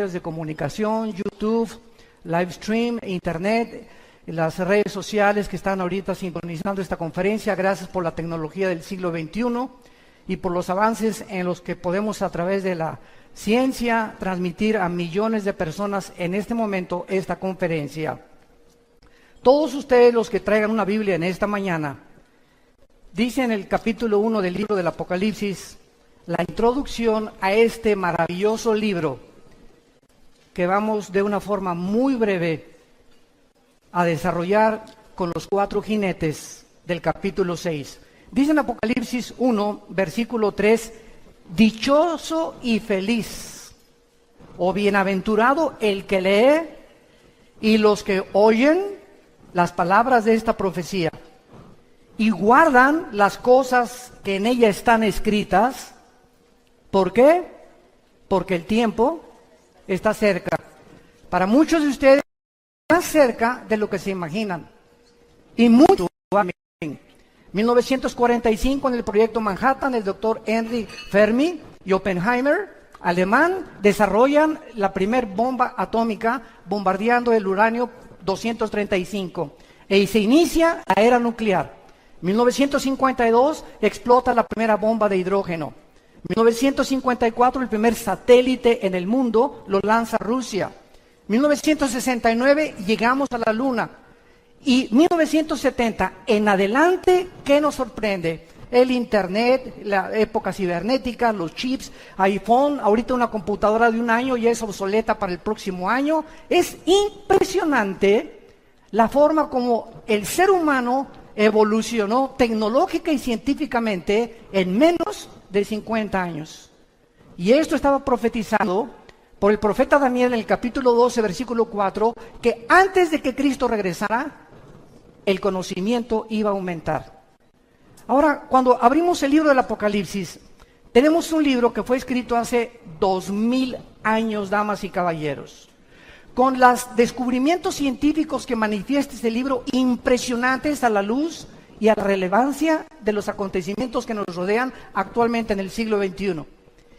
de comunicación, YouTube, live stream, internet, las redes sociales que están ahorita sintonizando esta conferencia. Gracias por la tecnología del siglo XXI y por los avances en los que podemos, a través de la ciencia, transmitir a millones de personas en este momento esta conferencia. Todos ustedes los que traigan una Biblia en esta mañana, dice en el capítulo 1 del libro del Apocalipsis, la introducción a este maravilloso libro, que vamos de una forma muy breve a desarrollar con los 4 jinetes del capítulo 6. Dice en Apocalipsis 1, versículo 3, dichoso y feliz, o bienaventurado el que lee y los que oyen las palabras de esta profecía y guardan las cosas que en ella están escritas. ¿Por qué? Porque el tiempo está cerca. Para muchos de ustedes, más cerca de lo que se imaginan. Y mucho. 1945, en el proyecto Manhattan, el doctor Henry Fermi y Oppenheimer, alemán, desarrollan la primer bomba atómica bombardeando el uranio 235. Y se inicia la era nuclear. 1952 explota la primera bomba de hidrógeno. 1954 el primer satélite en el mundo lo lanza Rusia. 1969 llegamos a la Luna. Y 1970 en adelante, ¿qué nos sorprende? El internet, la época cibernética, los chips, iPhone, ahorita una computadora de 1 año ya es obsoleta para el próximo año. Es impresionante la forma como el ser humano evolucionó tecnológica y científicamente en menos de 50 años. Y esto estaba profetizado por el profeta Daniel en el capítulo 12, versículo 4, que antes de que Cristo regresara, el conocimiento iba a aumentar. Ahora, cuando abrimos el libro del Apocalipsis, tenemos un libro que fue escrito hace 2000 años, damas y caballeros, con los descubrimientos científicos que manifiesta este libro, impresionantes a la luz y a la relevancia de los acontecimientos que nos rodean actualmente en el siglo XXI.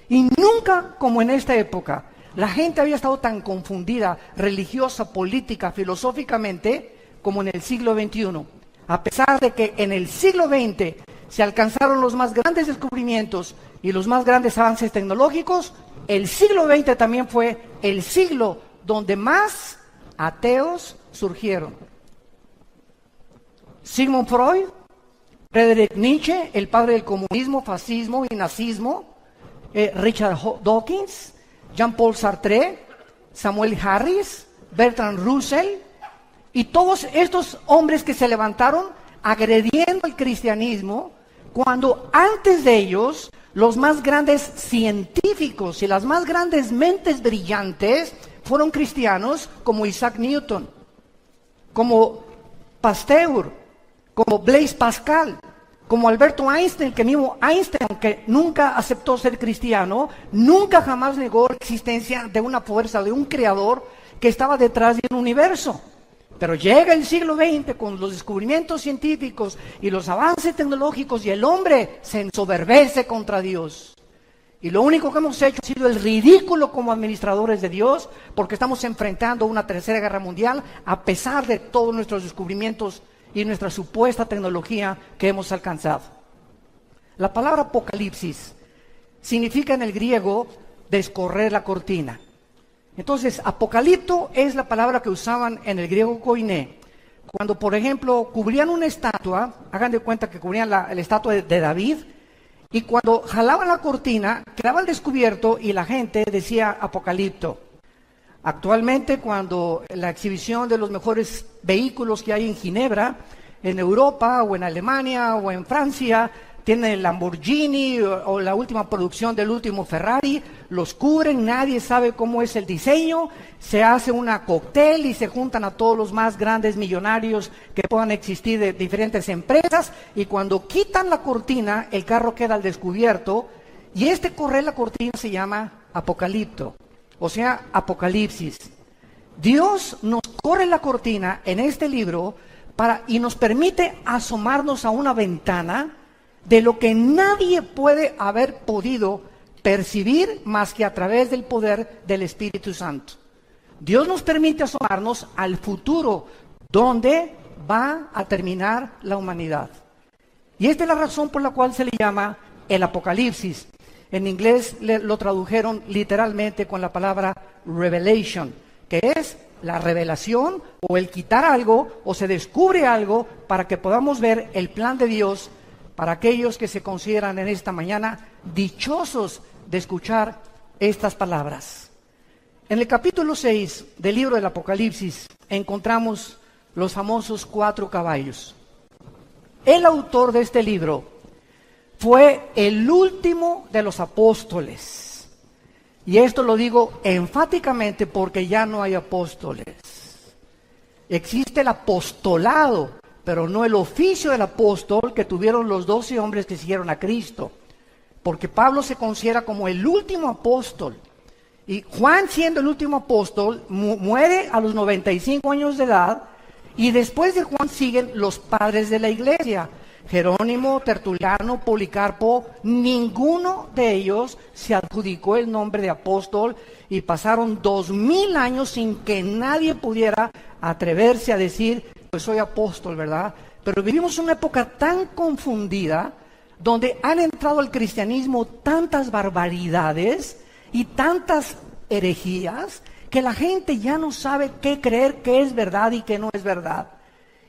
Y nunca como en esta época, la gente había estado tan confundida, religiosa, política, filosóficamente, como en el siglo XXI. A pesar de que en el siglo XX se alcanzaron los más grandes descubrimientos y los más grandes avances tecnológicos, el siglo XX también fue el siglo donde más ateos surgieron. Sigmund Freud, Friedrich Nietzsche, el padre del comunismo, fascismo y nazismo, Richard Dawkins, Jean-Paul Sartre, Samuel Harris, Bertrand Russell, y todos estos hombres que se levantaron agrediendo el cristianismo, cuando antes de ellos los más grandes científicos y las más grandes mentes brillantes fueron cristianos, como Isaac Newton, como Pasteur, como Blaise Pascal, como Alberto Einstein, que mismo Einstein, aunque nunca aceptó ser cristiano, nunca jamás negó la existencia de una fuerza, de un creador que estaba detrás del universo. Pero llega el siglo XX con los descubrimientos científicos y los avances tecnológicos y el hombre se ensoberbece contra Dios. Y lo único que hemos hecho ha sido el ridículo como administradores de Dios, porque estamos enfrentando una tercera guerra mundial a pesar de todos nuestros descubrimientos y nuestra supuesta tecnología que hemos alcanzado. La palabra Apocalipsis significa en el griego descorrer la cortina. Entonces, apocalipto es la palabra que usaban en el griego koiné. Cuando, por ejemplo, cubrían una estatua, hagan de cuenta que cubrían la estatua de David, y cuando jalaban la cortina, quedaba al descubierto y la gente decía apocalipto. Actualmente, cuando la exhibición de los mejores vehículos que hay en Ginebra, en Europa o en Alemania o en Francia, tienen el Lamborghini o la última producción del último Ferrari, los cubren, nadie sabe cómo es el diseño, se hace una cóctel y se juntan a todos los más grandes millonarios que puedan existir de diferentes empresas, y cuando quitan la cortina, el carro queda al descubierto, y correr la cortina se llama apocalipto, o sea, apocalipsis. Dios nos corre la cortina en este libro y nos permite asomarnos a una ventana de lo que nadie puede haber podido percibir más que a través del poder del Espíritu Santo. Dios nos permite asomarnos al futuro, donde va a terminar la humanidad. Y esta es la razón por la cual se le llama el Apocalipsis. En inglés lo tradujeron literalmente con la palabra revelation, que es la revelación o el quitar algo o se descubre algo para que podamos ver el plan de Dios para aquellos que se consideran en esta mañana dichosos de escuchar estas palabras. En el capítulo 6 del libro del Apocalipsis encontramos los famosos 4 caballos. El autor de este libro fue el último de los apóstoles. Y esto lo digo enfáticamente porque ya no hay apóstoles. Existe el apostolado, pero no el oficio del apóstol que tuvieron los 12 hombres que siguieron a Cristo. Porque Pablo se considera como el último apóstol. Y Juan, siendo el último apóstol, muere a los 95 años de edad. Y después de Juan siguen los padres de la iglesia. Jerónimo, Tertuliano, Policarpo, ninguno de ellos se adjudicó el nombre de apóstol y pasaron 2000 años sin que nadie pudiera atreverse a decir, pues soy apóstol, ¿verdad? Pero vivimos una época tan confundida, donde han entrado al cristianismo tantas barbaridades y tantas herejías, que la gente ya no sabe qué creer, qué es verdad y qué no es verdad.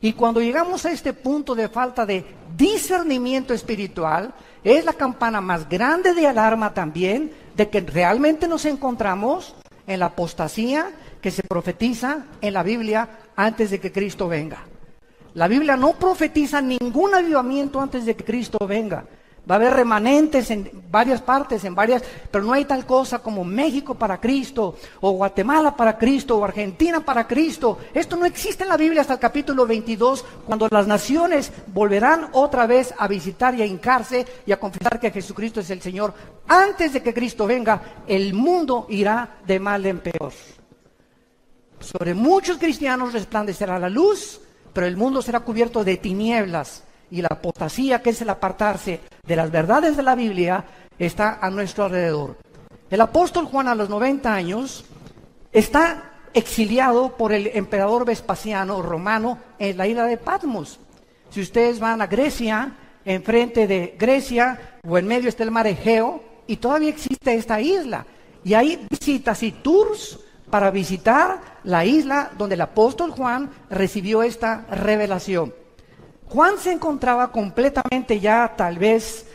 Y cuando llegamos a este punto de falta de discernimiento espiritual, es la campana más grande de alarma también de que realmente nos encontramos en la apostasía que se profetiza en la Biblia antes de que Cristo venga. La Biblia no profetiza ningún avivamiento antes de que Cristo venga. Va a haber remanentes en varias partes, pero no hay tal cosa como México para Cristo, o Guatemala para Cristo, o Argentina para Cristo. Esto no existe en la Biblia hasta el capítulo 22, cuando las naciones volverán otra vez a visitar y a hincarse y a confesar que Jesucristo es el Señor. Antes de que Cristo venga, el mundo irá de mal en peor. Sobre muchos cristianos resplandecerá la luz, pero el mundo será cubierto de tinieblas. Y la apostasía, que es el apartarse de las verdades de la Biblia, está a nuestro alrededor. El apóstol Juan, a los 90 años, está exiliado por el emperador Vespasiano romano en la isla de Patmos. Si ustedes van a Grecia, enfrente de Grecia, o en medio está el mar Egeo, y todavía existe esta isla. Y hay visitas y tours para visitar la isla donde el apóstol Juan recibió esta revelación. Juan se encontraba completamente ya, tal vez,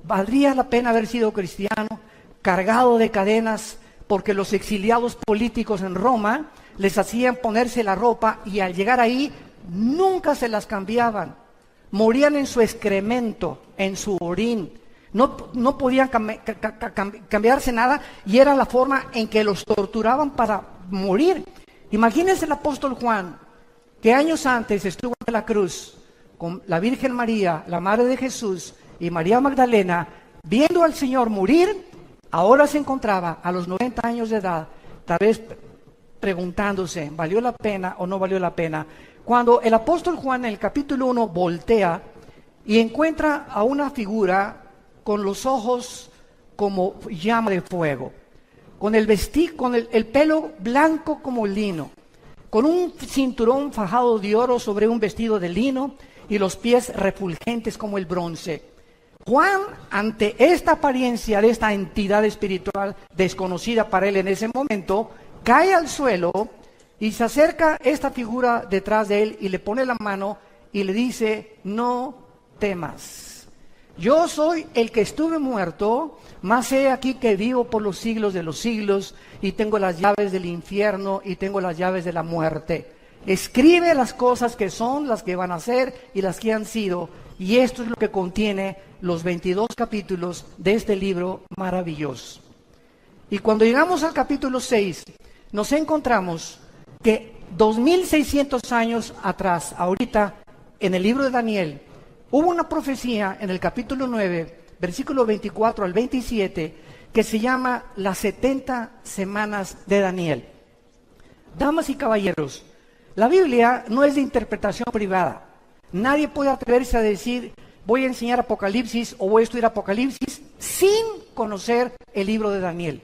valdría la pena haber sido cristiano, cargado de cadenas, porque los exiliados políticos en Roma les hacían ponerse la ropa y al llegar ahí nunca se las cambiaban. Morían en su excremento, en su orín. No podían cambiarse nada y era la forma en que los torturaban para morir. Imagínense el apóstol Juan, que años antes estuvo en la cruz con la Virgen María, la Madre de Jesús y María Magdalena, viendo al Señor morir. Ahora se encontraba a los 90 años de edad, tal vez preguntándose, ¿valió la pena o no valió la pena? Cuando el apóstol Juan en el capítulo 1 voltea y encuentra a una figura con los ojos como llama de fuego, con el pelo blanco como lino, con un cinturón fajado de oro sobre un vestido de lino y los pies refulgentes como el bronce. Juan, ante esta apariencia de esta entidad espiritual desconocida para él en ese momento, cae al suelo y se acerca esta figura detrás de él y le pone la mano y le dice: no temas. Yo soy el que estuve muerto, mas he aquí que vivo por los siglos de los siglos y tengo las llaves del infierno y tengo las llaves de la muerte. Escribe las cosas que son, las que van a ser y las que han sido. Y esto es lo que contiene los 22 capítulos de este libro maravilloso. Y cuando llegamos al capítulo 6, nos encontramos que 2600 años atrás, ahorita, en el libro de Daniel, hubo una profecía en el capítulo 9, versículo 24 al 27, que se llama las 70 semanas de Daniel. Damas y caballeros, la Biblia no es de interpretación privada. Nadie puede atreverse a decir, voy a enseñar Apocalipsis o voy a estudiar Apocalipsis sin conocer el libro de Daniel,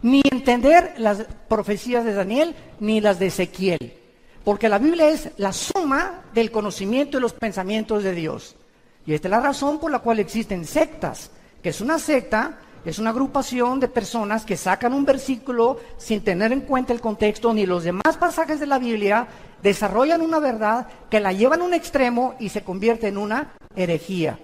ni entender las profecías de Daniel, ni las de Ezequiel. Porque la Biblia es la suma del conocimiento y los pensamientos de Dios. Y esta es la razón por la cual existen sectas, que es una secta, es una agrupación de personas que sacan un versículo sin tener en cuenta el contexto ni los demás pasajes de la Biblia, desarrollan una verdad que la llevan a un extremo y se convierte en una herejía.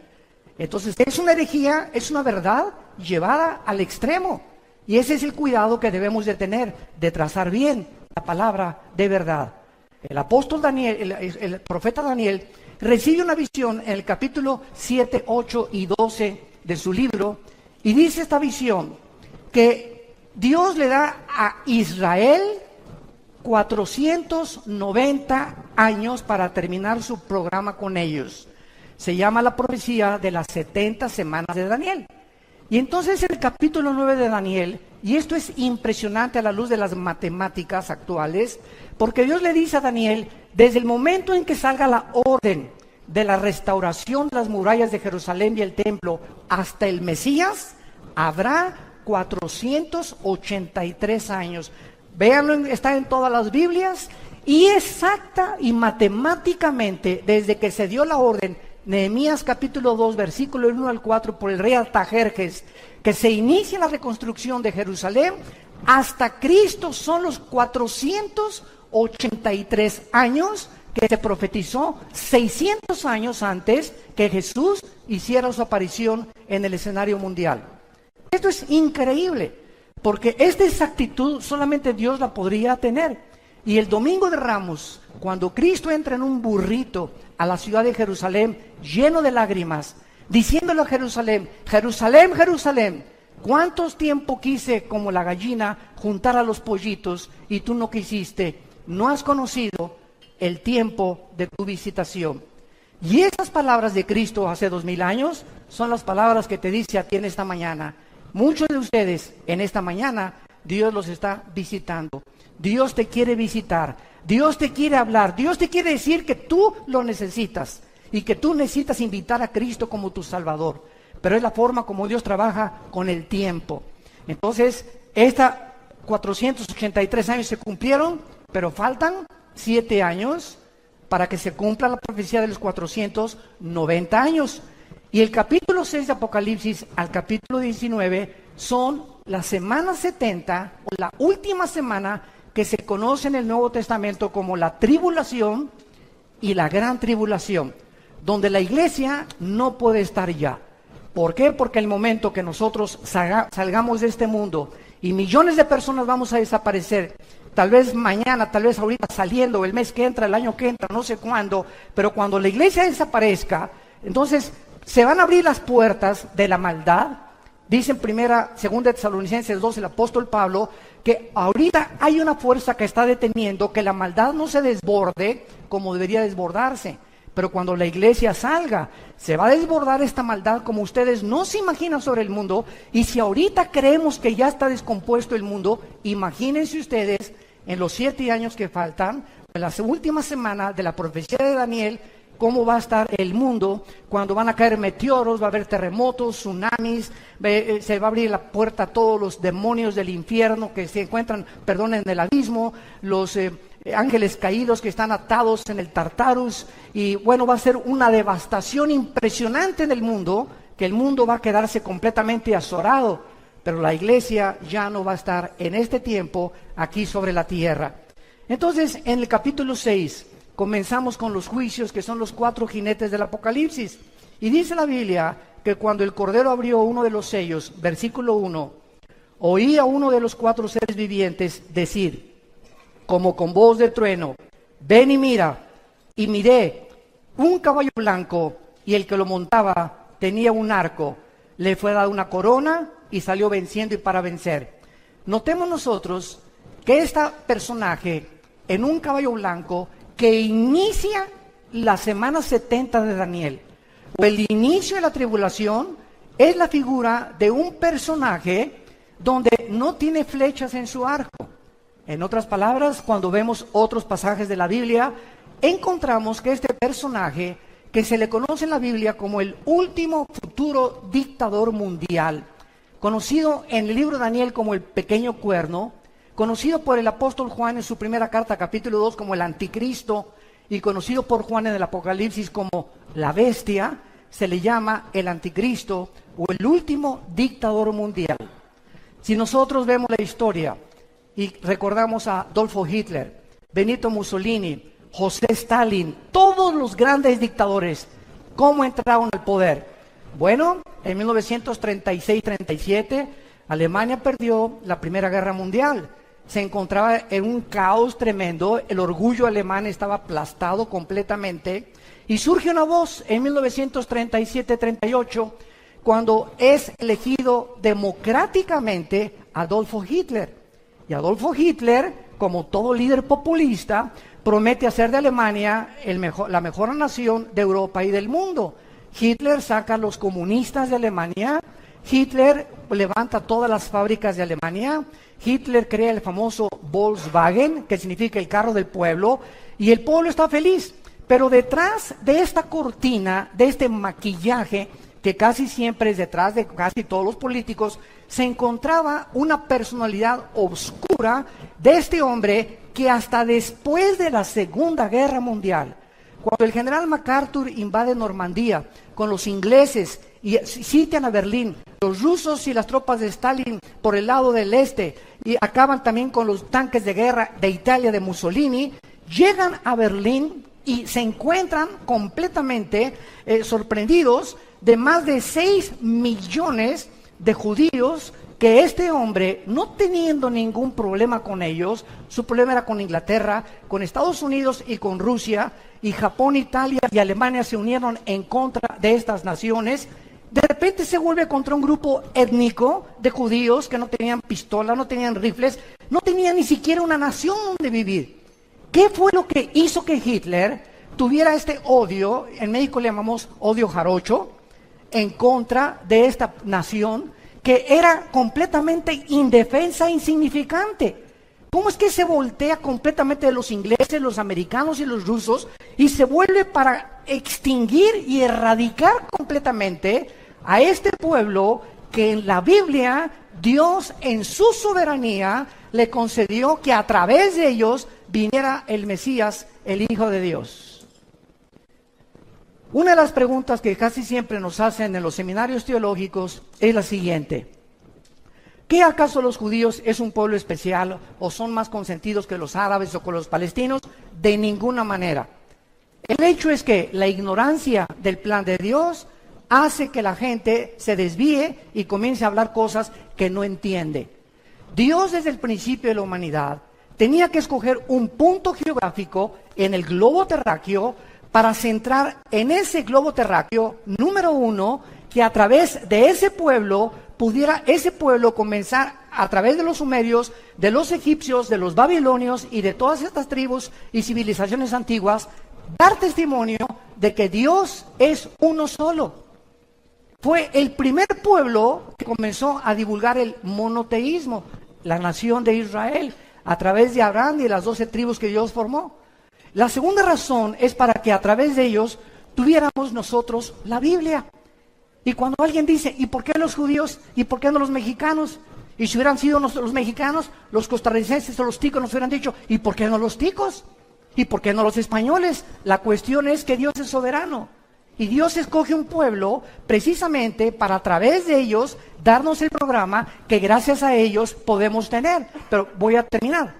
Entonces, es una herejía, es una verdad llevada al extremo. Y ese es el cuidado que debemos de tener, de trazar bien la palabra de verdad. El apóstol Daniel, el profeta Daniel, recibe una visión en el capítulo 7, 8 y 12 de su libro, y dice esta visión, que Dios le da a Israel 490 años para terminar su programa con ellos. Se llama la profecía de las 70 semanas de Daniel. Y entonces en el capítulo 9 de Daniel, y esto es impresionante a la luz de las matemáticas actuales, porque Dios le dice a Daniel, desde el momento en que salga la orden de la restauración de las murallas de Jerusalén y el templo hasta el Mesías, habrá 483 años. Véanlo, está en todas las Biblias, y exacta y matemáticamente, desde que se dio la orden, Nehemías capítulo 2, versículo 1 al 4, por el rey Artajerjes, que se inicia la reconstrucción de Jerusalén, hasta Cristo son los 483 años que se profetizó 600 años antes que Jesús hiciera su aparición en el escenario mundial. Esto es increíble, porque esta exactitud solamente Dios la podría tener. Y el domingo de Ramos, cuando Cristo entra en un burrito a la ciudad de Jerusalén, lleno de lágrimas, diciéndole a Jerusalén, Jerusalén, Jerusalén, ¿cuántos tiempo quise como la gallina juntar a los pollitos y tú no quisiste? No has conocido el tiempo de tu visitación. Y esas palabras de Cristo hace 2000 años son las palabras que te dice a ti en esta mañana. Muchos de ustedes en esta mañana, Dios los está visitando. Dios te quiere visitar, Dios te quiere hablar, Dios te quiere decir que tú lo necesitas y que tú necesitas invitar a Cristo como tu Salvador. Pero es la forma como Dios trabaja con el tiempo. Entonces, 483 años se cumplieron, pero faltan 7 años para que se cumpla la profecía de los 490 años. Y el capítulo 6 de Apocalipsis al capítulo 19 son las semanas 70, o la última semana que se conoce en el Nuevo Testamento como la tribulación y la gran tribulación, donde la iglesia no puede estar ya. ¿Por qué? Porque el momento que nosotros salgamos de este mundo y millones de personas vamos a desaparecer, tal vez mañana, tal vez ahorita saliendo, el mes que entra, el año que entra, no sé cuándo, pero cuando la iglesia desaparezca, entonces se van a abrir las puertas de la maldad. Dice en segunda Tesalonicenses 2 el apóstol Pablo que ahorita hay una fuerza que está deteniendo que la maldad no se desborde como debería desbordarse. Pero cuando la iglesia salga, se va a desbordar esta maldad como ustedes no se imaginan sobre el mundo. Y si ahorita creemos que ya está descompuesto el mundo, imagínense ustedes en los 7 años que faltan, en la última semana de la profecía de Daniel, cómo va a estar el mundo cuando van a caer meteoros, va a haber terremotos, tsunamis, se va a abrir la puerta a todos los demonios del infierno que se encuentran, en el abismo, los ángeles caídos que están atados en el Tartarus, y bueno, va a ser una devastación impresionante en el mundo, que el mundo va a quedarse completamente azorado, pero la iglesia ya no va a estar en este tiempo aquí sobre la tierra. Entonces, en el capítulo 6, comenzamos con los juicios, que son los 4 jinetes del Apocalipsis. Y dice la Biblia que cuando el Cordero abrió uno de los sellos, versículo 1, oí a uno de los 4 seres vivientes decir, como con voz de trueno, ven y mira. Y miré un caballo blanco, y el que lo montaba tenía un arco. Le fue dada una corona y salió venciendo y para vencer. Notemos nosotros que este personaje en un caballo blanco que inicia la semana 70 de Daniel, o el inicio de la tribulación, es la figura de un personaje donde no tiene flechas en su arco. En otras palabras, cuando vemos otros pasajes de la Biblia, encontramos que este personaje, que se le conoce en la Biblia como el último futuro dictador mundial, conocido en el libro de Daniel como el pequeño cuerno, conocido por el apóstol Juan en su primera carta, capítulo 2, como el anticristo, y conocido por Juan en el Apocalipsis como la bestia, se le llama el anticristo o el último dictador mundial. Si nosotros vemos la historia y recordamos a Adolfo Hitler, Benito Mussolini, José Stalin, todos los grandes dictadores, ¿cómo entraron al poder? Bueno, en 1936-37, Alemania perdió la Primera Guerra Mundial. Se encontraba en un caos tremendo, el orgullo alemán estaba aplastado completamente, y surge una voz en 1937-38, cuando es elegido democráticamente Adolfo Hitler. Y Adolfo Hitler, como todo líder populista, promete hacer de Alemania la mejor nación de Europa y del mundo. Hitler saca a los comunistas de Alemania, Hitler levanta todas las fábricas de Alemania, Hitler crea el famoso Volkswagen, que significa el carro del pueblo, y el pueblo está feliz. Pero detrás de esta cortina, de este maquillaje, que casi siempre es detrás de casi todos los políticos, se encontraba una personalidad oscura de este hombre que hasta después de la Segunda Guerra Mundial, cuando el general MacArthur invade Normandía con los ingleses y sitian a Berlín, los rusos y las tropas de Stalin por el lado del este, y acaban también con los tanques de guerra de Italia de Mussolini, llegan a Berlín y se encuentran completamente sorprendidos de más de 6 millones de judíos, que este hombre, no teniendo ningún problema con ellos, su problema era con Inglaterra, con Estados Unidos y con Rusia, y Japón, Italia y Alemania se unieron en contra de estas naciones. De repente se vuelve contra un grupo étnico de judíos que no tenían pistola, no tenían rifles, no tenían ni siquiera una nación donde vivir. ¿Qué fue lo que hizo que Hitler tuviera este odio? En México le llamamos odio jarocho, en contra de esta nación que era completamente indefensa e insignificante. ¿Cómo es que se voltea completamente de los ingleses, los americanos y los rusos y se vuelve para extinguir y erradicar completamente a este pueblo que en la Biblia Dios en su soberanía le concedió que a través de ellos viniera el Mesías, el Hijo de Dios? Una de las preguntas que casi siempre nos hacen en los seminarios teológicos es la siguiente: ¿qué acaso los judíos es un pueblo especial o son más consentidos que los árabes o con los palestinos? De ninguna manera. El hecho es que la ignorancia del plan de Dios hace que la gente se desvíe y comience a hablar cosas que no entiende. Dios desde el principio de la humanidad tenía que escoger un punto geográfico en el globo terráqueo para centrar en ese globo terráqueo, número uno, que a través de ese pueblo pudiera ese pueblo comenzar a través de los sumerios, de los egipcios, de los babilonios y de todas estas tribus y civilizaciones antiguas, dar testimonio de que Dios es uno solo. Fue el primer pueblo que comenzó a divulgar el monoteísmo, la nación de Israel, a través de Abraham y de las 12 tribus que Dios formó. La segunda razón es para que a través de ellos tuviéramos nosotros la Biblia. Y cuando alguien dice, ¿y por qué los judíos? ¿Y por qué no los mexicanos? Y si hubieran sido los mexicanos, los costarricenses o los ticos nos hubieran dicho, ¿y por qué no los ticos? ¿Y por qué no los españoles? La cuestión es que Dios es soberano. Y Dios escoge un pueblo precisamente para a través de ellos darnos el programa que gracias a ellos podemos tener. Pero voy a terminar.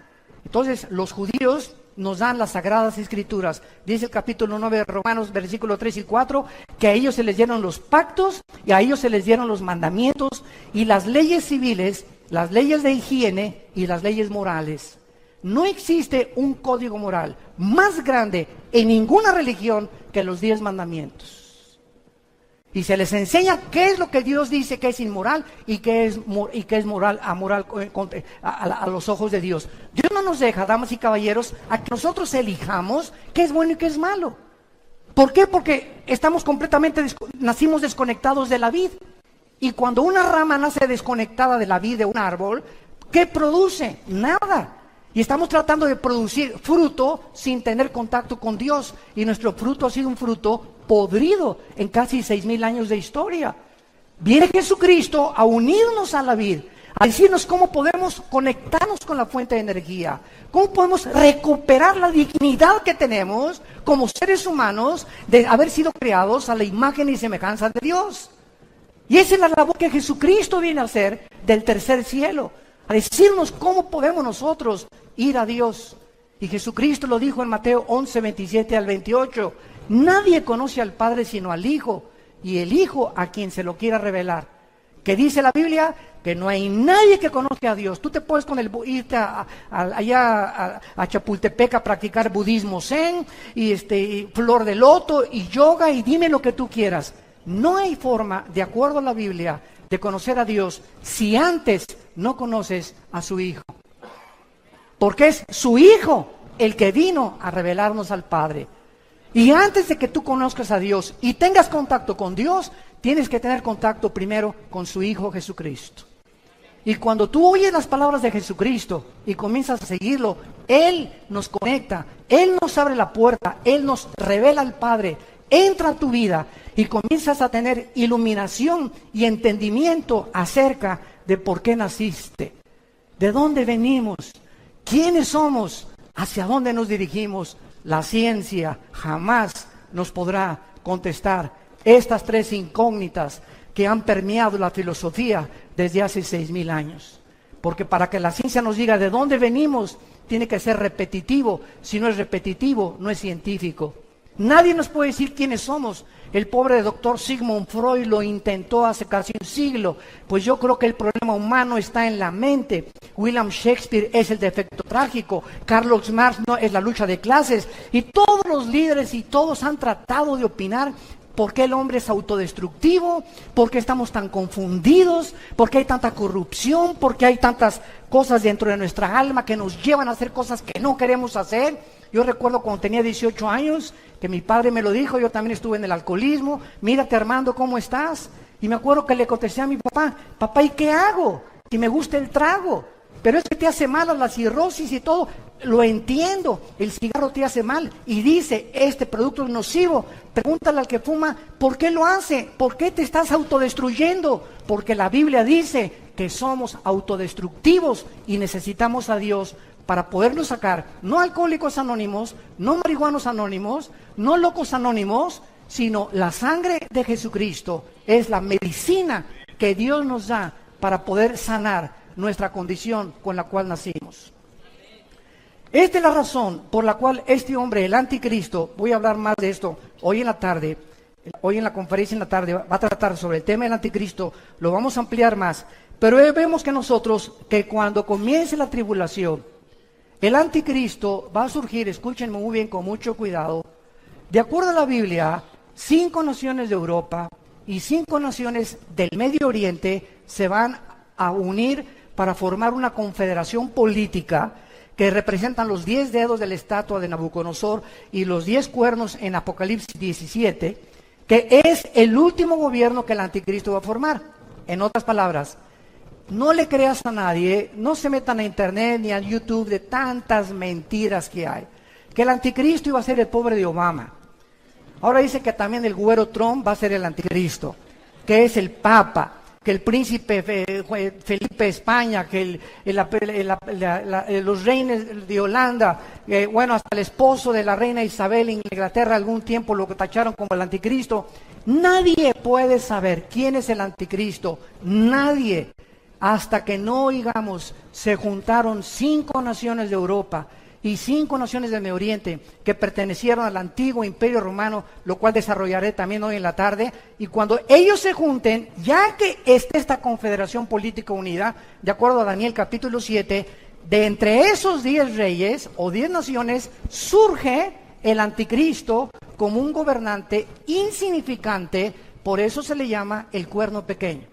Entonces, los judíos nos dan las Sagradas Escrituras. Dice el capítulo 9 de Romanos, versículos 3 y 4, que a ellos se les dieron los pactos y a ellos se les dieron los mandamientos y las leyes civiles, las leyes de higiene y las leyes morales. No existe un código moral más grande en ninguna religión que los 10 mandamientos. Y se les enseña qué es lo que Dios dice que es inmoral y qué es moral, amoral a los ojos de Dios. Dios no nos deja, damas y caballeros, a que nosotros elijamos qué es bueno y qué es malo. ¿Por qué? Porque nacimos desconectados de la vid. Y cuando una rama nace desconectada de la vid de un árbol, ¿qué produce? Nada. Y estamos tratando de producir fruto sin tener contacto con Dios. Y nuestro fruto ha sido un fruto podrido en casi 6,000 años de historia. Viene Jesucristo a unirnos a la vid, a decirnos cómo podemos conectarnos con la fuente de energía, cómo podemos recuperar la dignidad que tenemos como seres humanos de haber sido creados a la imagen y semejanza de Dios. Y esa es la labor que Jesucristo viene a hacer del tercer cielo, a decirnos cómo podemos nosotros ir a Dios. Y Jesucristo lo dijo en Mateo 11, 27 al 28. Nadie conoce al Padre sino al Hijo, y el Hijo a quien se lo quiera revelar. Que dice la Biblia que no hay nadie que conozca a Dios. Tú te puedes irte allá a Chapultepec a practicar budismo zen, y flor de loto, y yoga, y dime lo que tú quieras. No hay forma, de acuerdo a la Biblia, de conocer a Dios si antes no conoces a su Hijo. Porque es su Hijo el que vino a revelarnos al Padre. Y antes de que tú conozcas a Dios y tengas contacto con Dios, tienes que tener contacto primero con su Hijo Jesucristo. Y cuando tú oyes las palabras de Jesucristo y comienzas a seguirlo, Él nos conecta, Él nos abre la puerta, Él nos revela al Padre, entra a tu vida y comienzas a tener iluminación y entendimiento acerca de por qué naciste, de dónde venimos, quiénes somos, hacia dónde nos dirigimos. La ciencia jamás nos podrá contestar estas tres incógnitas que han permeado la filosofía desde hace 6,000 años. Porque para que la ciencia nos diga de dónde venimos, tiene que ser repetitivo. Si no es repetitivo, no es científico. Nadie nos puede decir quiénes somos. El pobre doctor Sigmund Freud lo intentó hace casi un siglo. Pues yo creo que el problema humano está en la mente. William Shakespeare es el defecto trágico. Karl Marx no es la lucha de clases. Y todos los líderes y todos han tratado de opinar por qué el hombre es autodestructivo, por qué estamos tan confundidos, por qué hay tanta corrupción, por qué hay tantas cosas dentro de nuestra alma que nos llevan a hacer cosas que no queremos hacer. Yo recuerdo cuando tenía 18 años, que mi padre me lo dijo, yo también estuve en el alcoholismo. Mírate, Armando, ¿cómo estás? Y me acuerdo que le contesté a mi papá, papá, ¿y qué hago? Si me gusta el trago, pero es que te hace mal a la cirrosis y todo. Lo entiendo, el cigarro te hace mal y dice, este producto es nocivo. Pregúntale al que fuma, ¿por qué lo hace? ¿Por qué te estás autodestruyendo? Porque la Biblia dice que somos autodestructivos y necesitamos a Dios para podernos sacar, no alcohólicos anónimos, no marihuanos anónimos, no locos anónimos, sino la sangre de Jesucristo es la medicina que Dios nos da para poder sanar nuestra condición con la cual nacimos. Esta es la razón por la cual este hombre, el anticristo, voy a hablar más de esto hoy en la tarde, hoy en la conferencia en la tarde, va a tratar sobre el tema del anticristo, lo vamos a ampliar más, pero vemos que nosotros, que cuando comience la tribulación, el anticristo va a surgir, escúchenme muy bien, con mucho cuidado. De acuerdo a la Biblia, 5 naciones de Europa y 5 naciones del Medio Oriente se van a unir para formar una confederación política que representan los 10 dedos de la estatua de Nabucodonosor y los 10 cuernos en Apocalipsis 17, que es el último gobierno que el anticristo va a formar. En otras palabras, no le creas a nadie, no se metan a internet ni a YouTube de tantas mentiras que hay. Que el anticristo iba a ser el pobre de Obama. Ahora dice que también el güero Trump va a ser el anticristo, que es el Papa, que el príncipe Felipe de España, que los reyes de Holanda, bueno, hasta el esposo de la reina Isabel en Inglaterra algún tiempo lo tacharon como el anticristo. Nadie puede saber quién es el anticristo, nadie. Hasta que no oigamos, se juntaron 5 naciones de Europa y 5 naciones del Medio Oriente que pertenecieron al antiguo Imperio Romano, lo cual desarrollaré también hoy en la tarde. Y cuando ellos se junten, ya que esté esta confederación política unida, de acuerdo a Daniel capítulo 7, de entre esos 10 reyes o 10 naciones surge el anticristo como un gobernante insignificante, por eso se le llama el cuerno pequeño.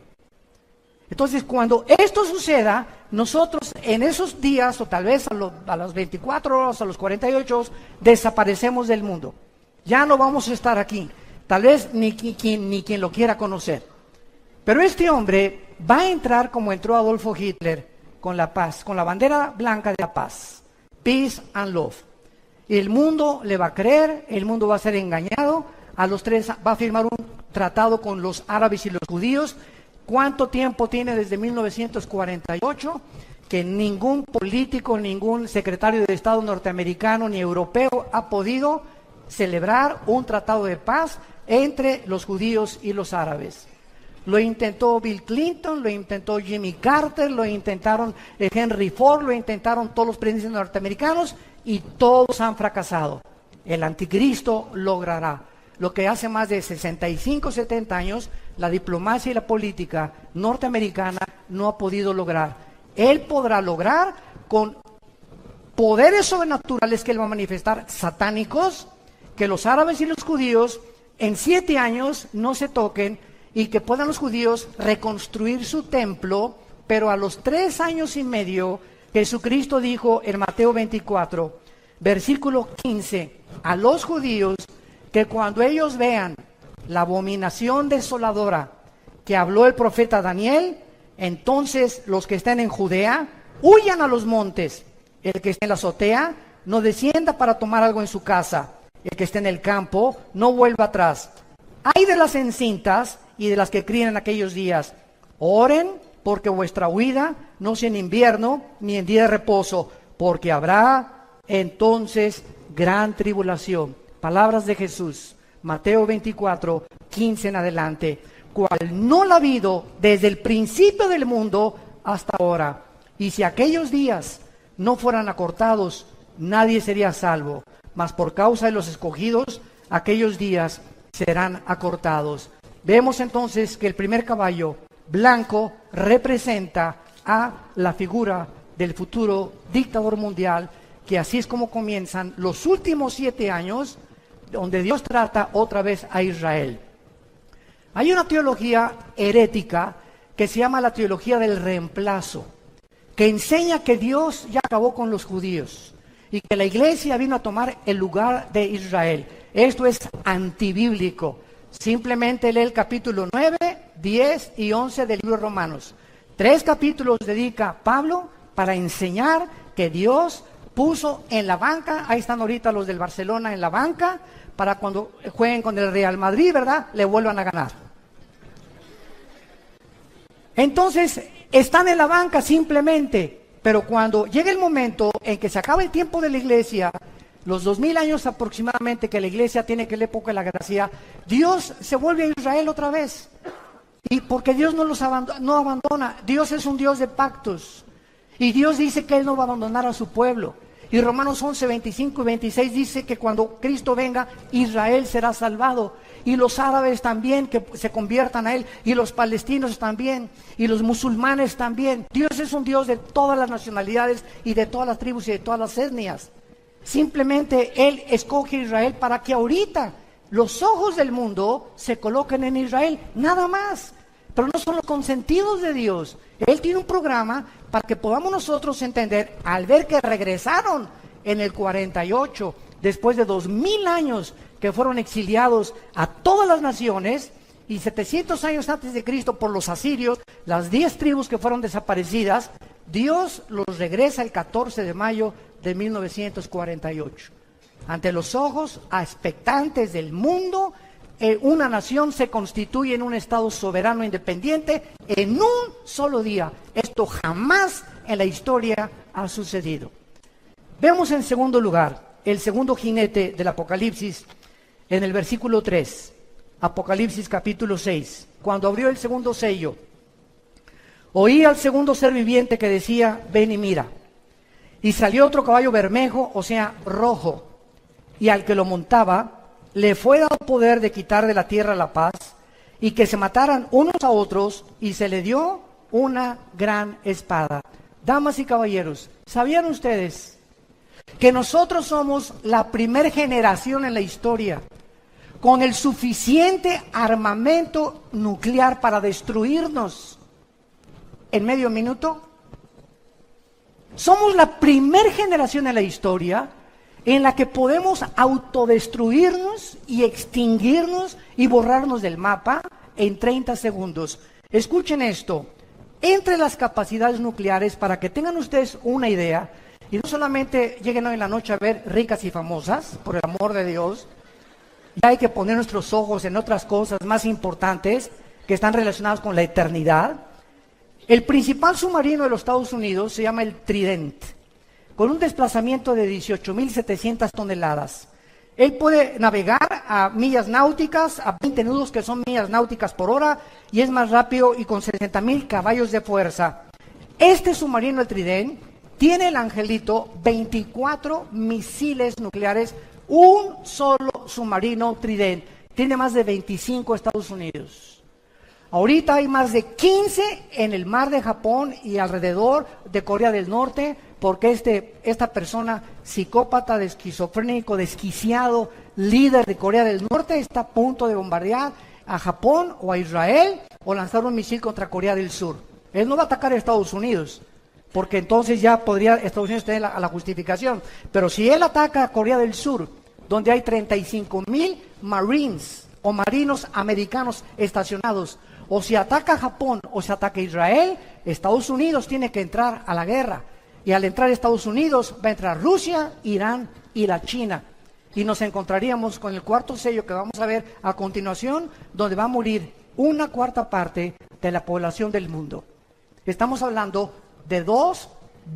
Entonces, cuando esto suceda, nosotros en esos días, o tal vez a las 24 horas, a los 48, desaparecemos del mundo. Ya no vamos a estar aquí. Tal vez ni quien lo quiera conocer. Pero este hombre va a entrar como entró Adolfo Hitler, con la paz, con la bandera blanca de la paz. Peace and love. Y el mundo le va a creer, el mundo va a ser engañado. A los 3 va a firmar un tratado con los árabes y los judíos, ¿Cuánto tiempo tiene desde 1948 que ningún político, ningún secretario de Estado norteamericano ni europeo ha podido celebrar un tratado de paz entre los judíos y los árabes? Lo intentó Bill Clinton, lo intentó Jimmy Carter, lo intentaron Henry Ford, lo intentaron todos los presidentes norteamericanos y todos han fracasado. El anticristo logrará lo que hace más de 65, 70 años la diplomacia y la política norteamericana no ha podido lograr. Él podrá lograr con poderes sobrenaturales que él va a manifestar, satánicos, que los árabes y los judíos en 7 años no se toquen y que puedan los judíos reconstruir su templo, pero a los 3 años y medio, Jesucristo dijo en Mateo 24, versículo 15, a los judíos que cuando ellos vean la abominación desoladora que habló el profeta Daniel, entonces los que estén en Judea huyan a los montes. El que esté en la azotea no descienda para tomar algo en su casa. El que esté en el campo no vuelva atrás. Ay de las encintas y de las que crían en aquellos días. Oren porque vuestra huida no sea en invierno ni en día de reposo, porque habrá entonces gran tribulación. Palabras de Jesús, Mateo 24, 15 en adelante, cual no la ha habido desde el principio del mundo hasta ahora. Y si aquellos días no fueran acortados, nadie sería salvo, mas por causa de los escogidos, aquellos días serán acortados. Vemos entonces que el primer caballo blanco representa a la figura del futuro dictador mundial, que así es como comienzan los últimos 7 años, donde Dios trata otra vez a Israel. Hay una teología herética que se llama la teología del reemplazo, que enseña que Dios ya acabó con los judíos y que la iglesia vino a tomar el lugar de Israel. Esto es antibíblico. Simplemente lee el capítulo 9, 10 y 11 del libro de Romanos. 3 capítulos dedica Pablo para enseñar que Dios puso en la banca, ahí están ahorita los del Barcelona en la banca, para cuando jueguen con el Real Madrid, ¿verdad?, le vuelvan a ganar. Entonces, están en la banca simplemente, pero cuando llega el momento en que se acaba el tiempo de la iglesia, los 2000 años aproximadamente que la iglesia tiene, que la época de la gracia, Dios se vuelve a Israel otra vez. Y porque Dios no abandona, Dios es un Dios de pactos. Y Dios dice que Él no va a abandonar a su pueblo. Y Romanos 11, 25 y 26 dice que cuando Cristo venga, Israel será salvado. Y los árabes también, que se conviertan a Él. Y los palestinos también. Y los musulmanes también. Dios es un Dios de todas las nacionalidades y de todas las tribus y de todas las etnias. Simplemente Él escoge a Israel para que ahorita los ojos del mundo se coloquen en Israel. Nada más. Pero no son los consentidos de Dios. Él tiene un programa para que podamos nosotros entender, al ver que regresaron en el 48, después de 2000 años que fueron exiliados a todas las naciones, y 700 años antes de Cristo por los asirios, las 10 tribus que fueron desaparecidas, Dios los regresa el 14 de mayo de 1948. Ante los ojos expectantes del mundo, una nación se constituye en un estado soberano independiente en un solo día. Esto jamás en la historia ha sucedido. Vemos en segundo lugar el segundo jinete del Apocalipsis en el versículo 3. Apocalipsis capítulo 6. Cuando abrió el segundo sello, oí al segundo ser viviente que decía: ven y mira. Y salió otro caballo bermejo, o sea, rojo, y al que lo montaba le fue dado poder de quitar de la tierra la paz, y que se mataran unos a otros, y se le dio una gran espada. Damas y caballeros, ¿sabían ustedes que nosotros somos la primera generación en la historia con el suficiente armamento nuclear para destruirnos en medio minuto? Somos la primera generación en la historia en la que podemos autodestruirnos y extinguirnos y borrarnos del mapa en 30 segundos. Escuchen esto. Entre las capacidades nucleares, para que tengan ustedes una idea, y no solamente lleguen hoy en la noche a ver Ricas y Famosas, por el amor de Dios, ya hay que poner nuestros ojos en otras cosas más importantes. que están relacionadas con la eternidad. El principal submarino de los Estados Unidos se llama el Trident, con un desplazamiento de 18.700 toneladas. Él puede navegar a millas náuticas, a 20 nudos que son millas náuticas por hora, y es más rápido y con 60.000 caballos de fuerza. Este submarino, el Trident, tiene el Angelito 24 misiles nucleares, un solo submarino Trident. Tiene más de 25 Estados Unidos. Ahorita hay más de 15 en el mar de Japón y alrededor de Corea del Norte, porque esta persona psicópata, esquizofrénico, desquiciado, líder de Corea del Norte, está a punto de bombardear a Japón o a Israel o lanzar un misil contra Corea del Sur. Él no va a atacar a Estados Unidos, porque entonces ya podría Estados Unidos tener la justificación. Pero si él ataca a Corea del Sur, donde hay 35,000 Marines o marinos americanos estacionados, o si ataca a Japón o si ataca a Israel, Estados Unidos tiene que entrar a la guerra. Y al entrar Estados Unidos va a entrar Rusia, Irán y la China. Y nos encontraríamos con el cuarto sello que vamos a ver a continuación, donde va a morir 1/4 parte de la población del mundo. Estamos hablando de 2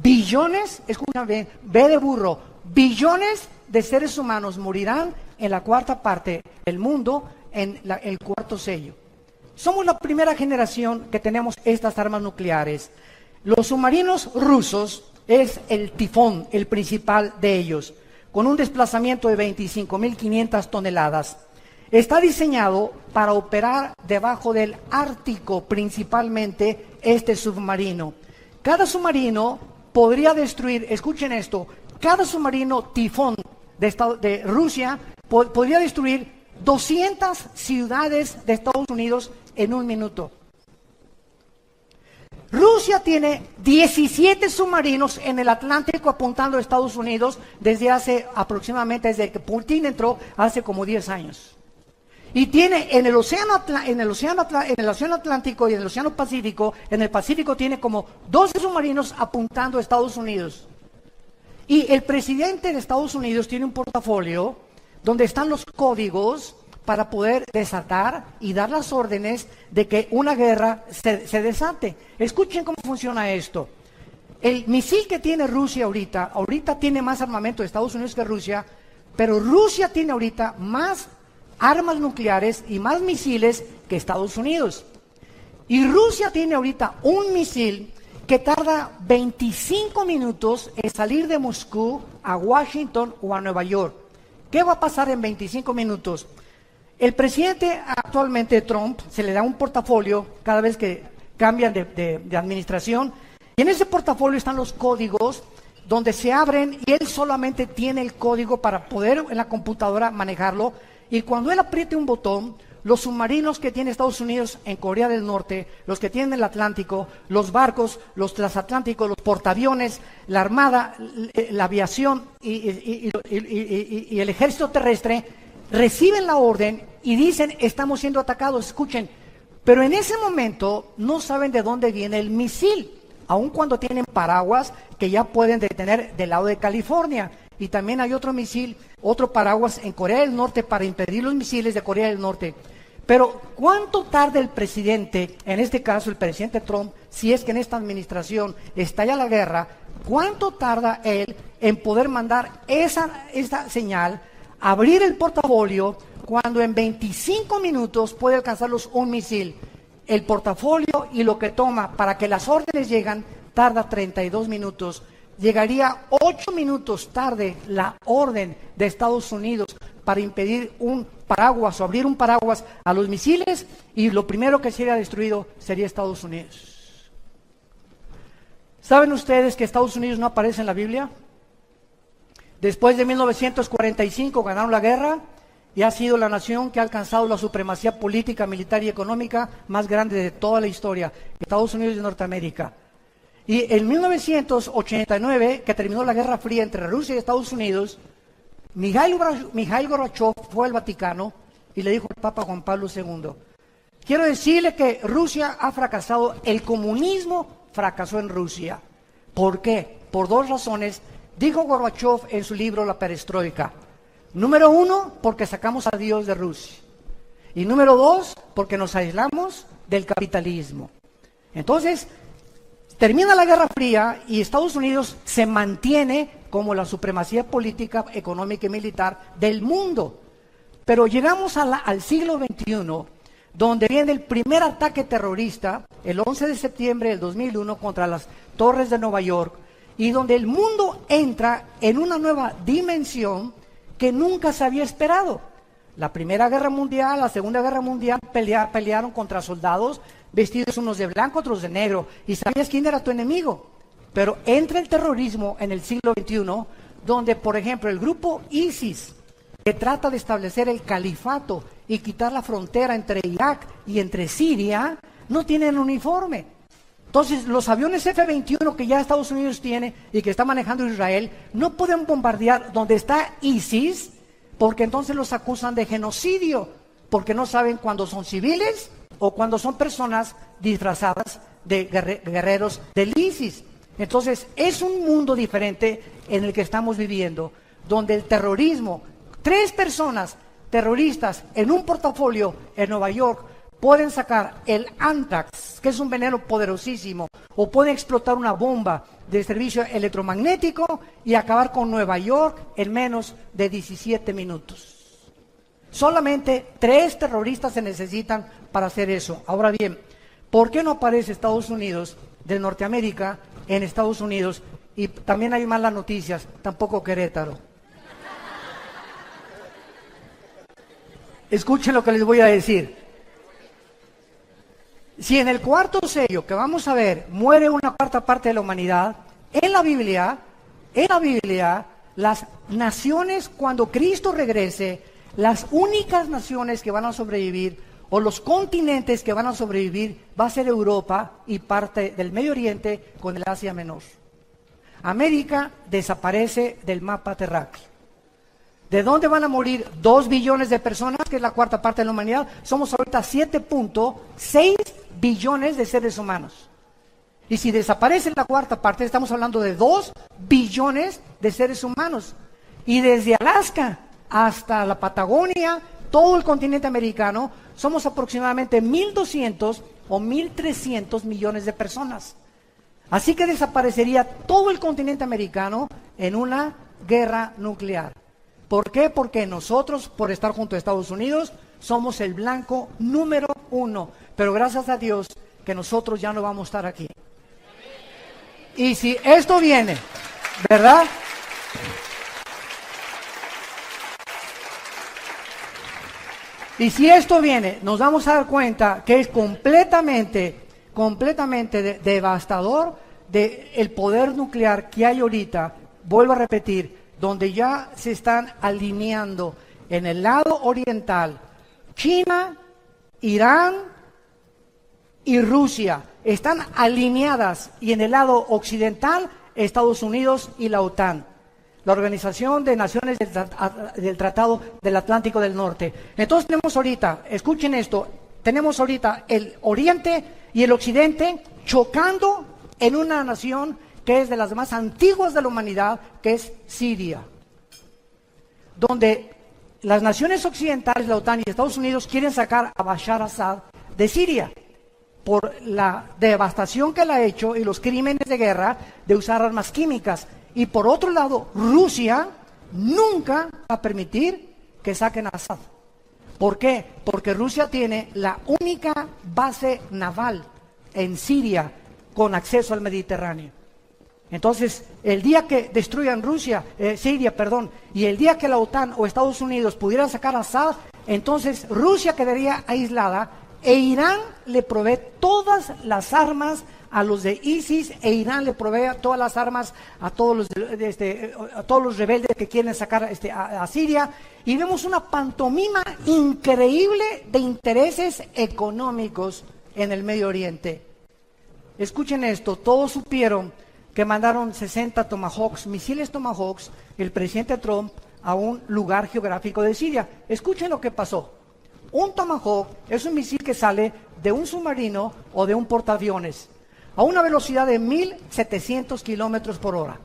billones, escúchame bien, B de burro, billones de seres humanos morirán en la 1/4 parte del mundo en el cuarto sello. Somos la primera generación que tenemos estas armas nucleares. Los submarinos rusos es el Tifón, el principal de ellos, con un desplazamiento de 25.500 toneladas. Está diseñado para operar debajo del Ártico, principalmente este submarino. Cada submarino podría destruir, escuchen esto, cada submarino Tifón de Rusia podría destruir 200 ciudades de Estados Unidos en un minuto. Rusia tiene 17 submarinos en el Atlántico apuntando a Estados Unidos desde que Putin entró hace como 10 años. Y tiene en el océano Atlántico y en el océano Pacífico, en el Pacífico tiene como 12 submarinos apuntando a Estados Unidos. Y el presidente de Estados Unidos tiene un portafolio donde están los códigos para poder desatar y dar las órdenes de que una guerra se desate. Escuchen cómo funciona esto. El misil que tiene Rusia ahorita tiene más armamento de Estados Unidos que Rusia, pero Rusia tiene ahorita más armas nucleares y más misiles que Estados Unidos. Y Rusia tiene ahorita un misil que tarda 25 minutos en salir de Moscú a Washington o a Nueva York. ¿Qué va a pasar en 25 minutos? El presidente actualmente, Trump, se le da un portafolio cada vez que cambian de administración, y en ese portafolio están los códigos donde se abren y él solamente tiene el código para poder en la computadora manejarlo, y cuando él apriete un botón, los submarinos que tiene Estados Unidos en Corea del Norte, los que tienen el Atlántico, los barcos, los transatlánticos, los portaaviones, la armada, la aviación y el ejército terrestre, reciben la orden y dicen, estamos siendo atacados, escuchen, pero en ese momento no saben de dónde viene el misil, aun cuando tienen paraguas que ya pueden detener del lado de California. Y también hay otro misil, otro paraguas en Corea del Norte para impedir los misiles de Corea del Norte. Pero ¿cuánto tarda el presidente, en este caso el presidente Trump, si es que en esta administración estalla la guerra, cuánto tarda él en poder mandar esa señal, abrir el portafolio, cuando en 25 minutos puede alcanzarlos un misil? El portafolio y lo que toma para que las órdenes lleguen tarda 32 minutos. Llegaría 8 minutos tarde la orden de Estados Unidos para impedir un paraguas o abrir un paraguas a los misiles, y lo primero que sería destruido sería Estados Unidos. ¿Saben ustedes que Estados Unidos no aparece en la Biblia? Después de 1945 ganaron la guerra y ha sido la nación que ha alcanzado la supremacía política, militar y económica más grande de toda la historia, Estados Unidos de Norteamérica. Y en 1989, que terminó la Guerra Fría entre Rusia y Estados Unidos, Mikhail Gorbachev fue al Vaticano y le dijo al Papa Juan Pablo II, quiero decirle que Rusia ha fracasado, el comunismo fracasó en Rusia. ¿Por qué? Por 2 razones, dijo Gorbachev en su libro La Perestroika. Número 1, porque sacamos a Dios de Rusia. Y número 2, porque nos aislamos del capitalismo. Entonces, termina la Guerra Fría y Estados Unidos se mantiene como la supremacía política, económica y militar del mundo. Pero llegamos al siglo XXI, donde viene el primer ataque terrorista, el 11 de septiembre del 2001, contra las torres de Nueva York, y donde el mundo entra en una nueva dimensión que nunca se había esperado. La Primera Guerra Mundial, la Segunda Guerra Mundial, pelearon contra soldados vestidos unos de blanco, otros de negro, y sabías quién era tu enemigo. Pero entra el terrorismo en el siglo XXI, donde, por ejemplo, el grupo ISIS, que trata de establecer el califato y quitar la frontera entre Irak y entre Siria, no tienen uniforme. Entonces, los aviones F-21 que ya Estados Unidos tiene y que está manejando Israel, no pueden bombardear donde está ISIS, porque entonces los acusan de genocidio, porque no saben cuándo son civiles o cuando son personas disfrazadas de guerreros del ISIS. Entonces, es un mundo diferente en el que estamos viviendo, donde el terrorismo, 3 personas terroristas en un portafolio en Nueva York pueden sacar el Anthrax, que es un veneno poderosísimo, o pueden explotar una bomba de servicio electromagnético y acabar con Nueva York en menos de 17 minutos. Solamente 3 terroristas se necesitan para hacer eso. Ahora bien, ¿por qué no aparece Estados Unidos de Norteamérica en Estados Unidos? Y también hay malas noticias, tampoco Querétaro. Escuchen lo que les voy a decir. Si en el cuarto sello que vamos a ver muere una cuarta parte de la humanidad, en la Biblia, las naciones, cuando Cristo regrese, las únicas naciones que van a sobrevivir, o los continentes que van a sobrevivir, va a ser Europa y parte del Medio Oriente con el Asia Menor. América desaparece del mapa terráqueo. ¿De dónde van a morir 2 billones de personas, que es la cuarta parte de la humanidad? Somos ahorita 7.6 billones de seres humanos. Y si desaparece la cuarta parte, estamos hablando de 2 billones de seres humanos. Y desde Alaska hasta la Patagonia, todo el continente americano, somos aproximadamente 1.200 o 1.300 millones de personas. Así que desaparecería todo el continente americano en una guerra nuclear. ¿Por qué? Porque nosotros, por estar junto a Estados Unidos, somos el blanco número 1. Pero gracias a Dios que nosotros ya no vamos a estar aquí. Y si esto viene, ¿verdad? Y si esto viene, nos vamos a dar cuenta que es completamente devastador el poder nuclear que hay ahorita. Vuelvo a repetir, donde ya se están alineando en el lado oriental, China, Irán y Rusia están alineadas, y en el lado occidental, Estados Unidos y la OTAN, la Organización de Naciones del Tratado del Atlántico del Norte. Entonces tenemos ahorita, escuchen esto, tenemos ahorita el oriente y el occidente chocando en una nación que es de las más antiguas de la humanidad, que es Siria, donde las naciones occidentales, la OTAN y Estados Unidos quieren sacar a Bashar Assad de Siria por la devastación que él ha hecho y los crímenes de guerra de usar armas químicas. Y por otro lado, Rusia nunca va a permitir que saquen a Assad. ¿Por qué? Porque Rusia tiene la única base naval en Siria con acceso al Mediterráneo. Entonces, el día que destruyan Siria, y el día que la OTAN o Estados Unidos pudieran sacar a Assad, entonces Rusia quedaría aislada e Irán le provee todas las armas a los de ISIS, e Irán le provee todas las armas a todos los rebeldes que quieren sacar a Siria, y vemos una pantomima increíble de intereses económicos en el Medio Oriente. Escuchen esto, todos supieron que mandaron 60 Tomahawks, misiles Tomahawks, el presidente Trump, a un lugar geográfico de Siria. Escuchen lo que pasó. Un Tomahawk es un misil que sale de un submarino o de un portaaviones a una velocidad de 1.700 kilómetros por hora.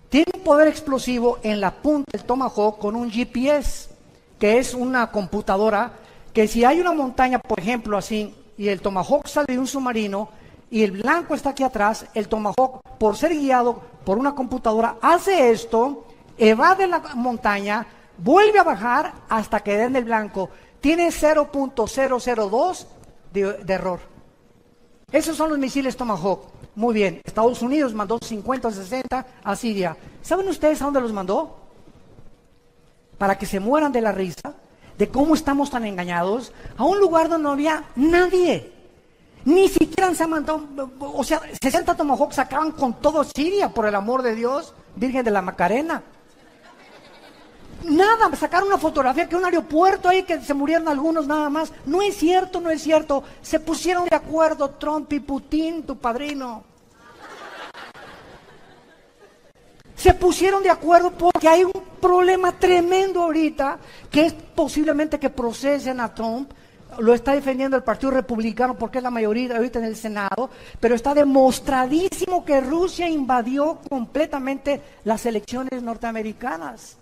Tiene un poder explosivo en la punta del Tomahawk con un GPS, que es una computadora que si hay una montaña, por ejemplo, así, y el Tomahawk sale de un submarino y el blanco está aquí atrás. El Tomahawk, por ser guiado por una computadora, hace esto, evade la montaña, vuelve a bajar hasta que den el blanco. Tiene 0.002 de error. Esos son los misiles Tomahawk. Muy bien, Estados Unidos mandó 50 o 60 a Siria. ¿Saben ustedes a dónde los mandó? Para que se mueran de la risa, de cómo estamos tan engañados, a un lugar donde no había nadie. Ni siquiera se mandó, o sea, 60 Tomahawks acaban con todo Siria, por el amor de Dios, Virgen de la Macarena. Nada, sacaron una fotografía que un aeropuerto ahí que se murieron algunos nada más. No es cierto, no es cierto. Se pusieron de acuerdo Trump y Putin, tu padrino. Se pusieron de acuerdo porque hay un problema tremendo ahorita, que es posiblemente que procesen a Trump. Lo está defendiendo el Partido Republicano porque es la mayoría ahorita en el Senado, pero está demostradísimo que Rusia invadió completamente las elecciones norteamericanas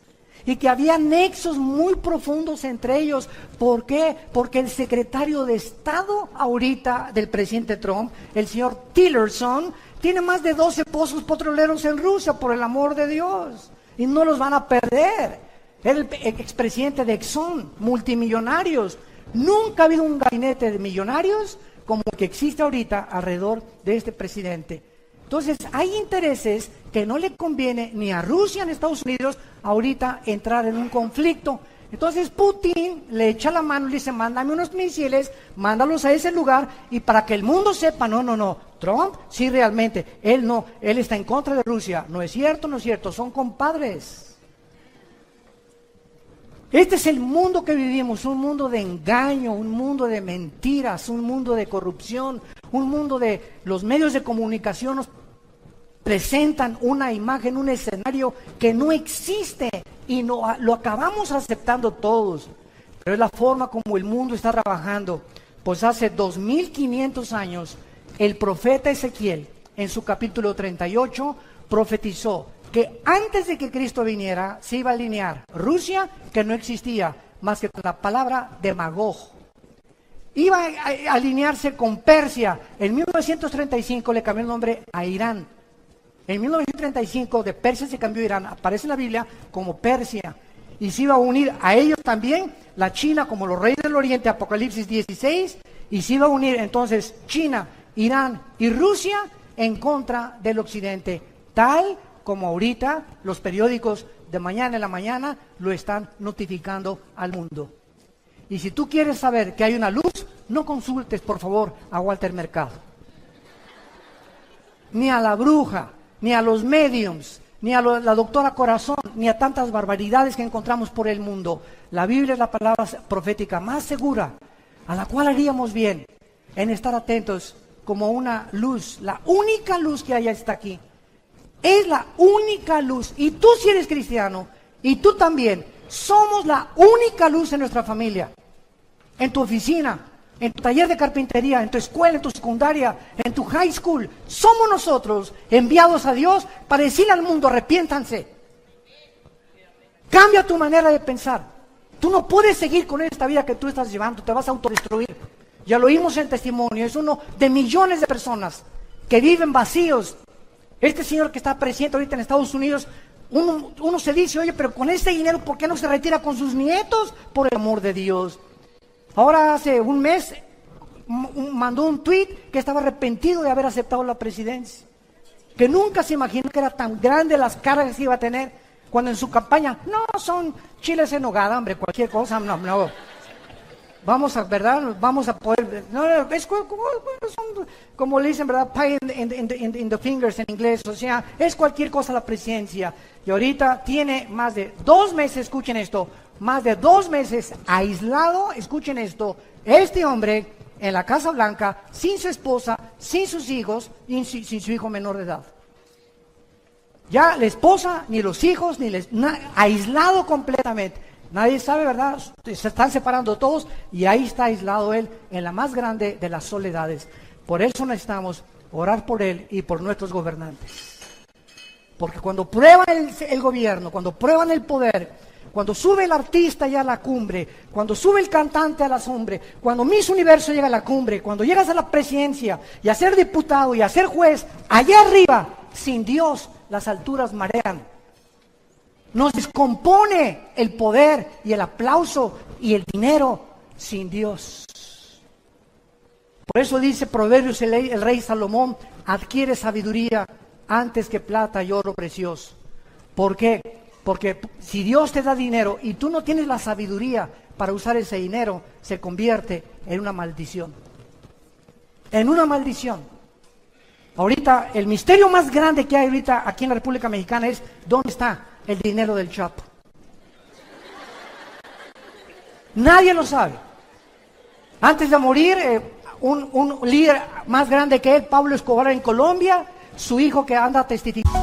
y que había nexos muy profundos entre ellos. ¿Por qué? Porque el secretario de Estado ahorita del presidente Trump, el señor Tillerson, tiene más de 12 pozos petroleros en Rusia, por el amor de Dios, y no los van a perder. El expresidente de Exxon, multimillonarios. Nunca ha habido un gabinete de millonarios como el que existe ahorita alrededor de este presidente. Entonces, hay intereses que no le conviene ni a Rusia ni a Estados Unidos ahorita entrar en un conflicto. Entonces, Putin le echa la mano y le dice, mándame unos misiles, mándalos a ese lugar, y para que el mundo sepa, no, Trump, sí realmente, él está en contra de Rusia. No es cierto, son compadres. Este es el mundo que vivimos, un mundo de engaño, un mundo de mentiras, un mundo de corrupción, un mundo de los medios de comunicación nos presentan una imagen, un escenario que no existe y lo acabamos aceptando todos. Pero es la forma como el mundo está trabajando. Pues hace 2500 años el profeta Ezequiel en su capítulo 38 profetizó que antes de que Cristo viniera se iba a alinear Rusia, que no existía más que con la palabra demagog. Iba a alinearse con Persia. En 1935 le cambió el nombre a Irán. En 1935 de Persia se cambió a Irán. Aparece en la Biblia como Persia. Y se iba a unir a ellos también la China como los reyes del Oriente, Apocalipsis 16. Y se iba a unir entonces China, Irán y Rusia en contra del Occidente. Tal como ahorita los periódicos de mañana en la mañana lo están notificando al mundo. Y si tú quieres saber que hay una luz, no consultes por favor a Walter Mercado, ni a la bruja, ni a los mediums, ni a la doctora Corazón, ni a tantas barbaridades que encontramos por el mundo. La Biblia es la palabra profética más segura, a la cual haríamos bien en estar atentos como una luz. La única luz que hay está aquí. Es la única luz. Y tú, si eres cristiano, y tú también, somos la única luz en nuestra familia, en tu oficina, en tu taller de carpintería, en tu escuela, en tu secundaria, en tu high school. Somos nosotros enviados a Dios para decirle al mundo, arrepiéntanse. Cambia tu manera de pensar. Tú no puedes seguir con esta vida que tú estás llevando, te vas a autodestruir. Ya lo oímos en testimonio, es uno de millones de personas que viven vacíos. Este señor que está presidente ahorita en Estados Unidos, uno se dice, oye, pero con este dinero, ¿por qué no se retira con sus nietos? Por el amor de Dios. Ahora hace un mes mandó un tweet que estaba arrepentido de haber aceptado la presidencia. Que nunca se imaginó que era tan grande las cargas que iba a tener cuando en su campaña, no, son chiles en nogada, hombre, cualquier cosa, no. Vamos a, ¿verdad? Vamos a poder, no, es como le dicen, ¿verdad? Pie in the fingers en inglés, o sea, es cualquier cosa la presidencia. Y ahorita tiene más de 2 meses, escuchen esto, más de 2 meses aislado, escuchen esto, este hombre en la Casa Blanca, sin su esposa, sin sus hijos y sin su hijo menor de edad. Ya la esposa, ni los hijos, aislado completamente. Nadie sabe, ¿verdad? Se están separando todos y ahí está aislado él en la más grande de las soledades. Por eso necesitamos orar por él y por nuestros gobernantes. Porque cuando prueban el gobierno, cuando prueban el poder, Cuando sube el artista ya a la cumbre, cuando sube el cantante a la cumbre, cuando Miss Universo llega a la cumbre, cuando llegas a la presidencia y a ser diputado y a ser juez, allá arriba, sin Dios, las alturas marean. Nos descompone el poder y el aplauso y el dinero sin Dios. Por eso dice Proverbios el rey Salomón, adquiere sabiduría antes que plata y oro precioso. ¿Por qué? Porque si Dios te da dinero y tú no tienes la sabiduría para usar ese dinero, se convierte en una maldición. En una maldición. Ahorita, el misterio más grande que hay ahorita aquí en la República Mexicana es ¿dónde está el dinero del Chapo? Nadie lo sabe. Antes de morir, un líder más grande que él, Pablo Escobar en Colombia, su hijo que anda testificando.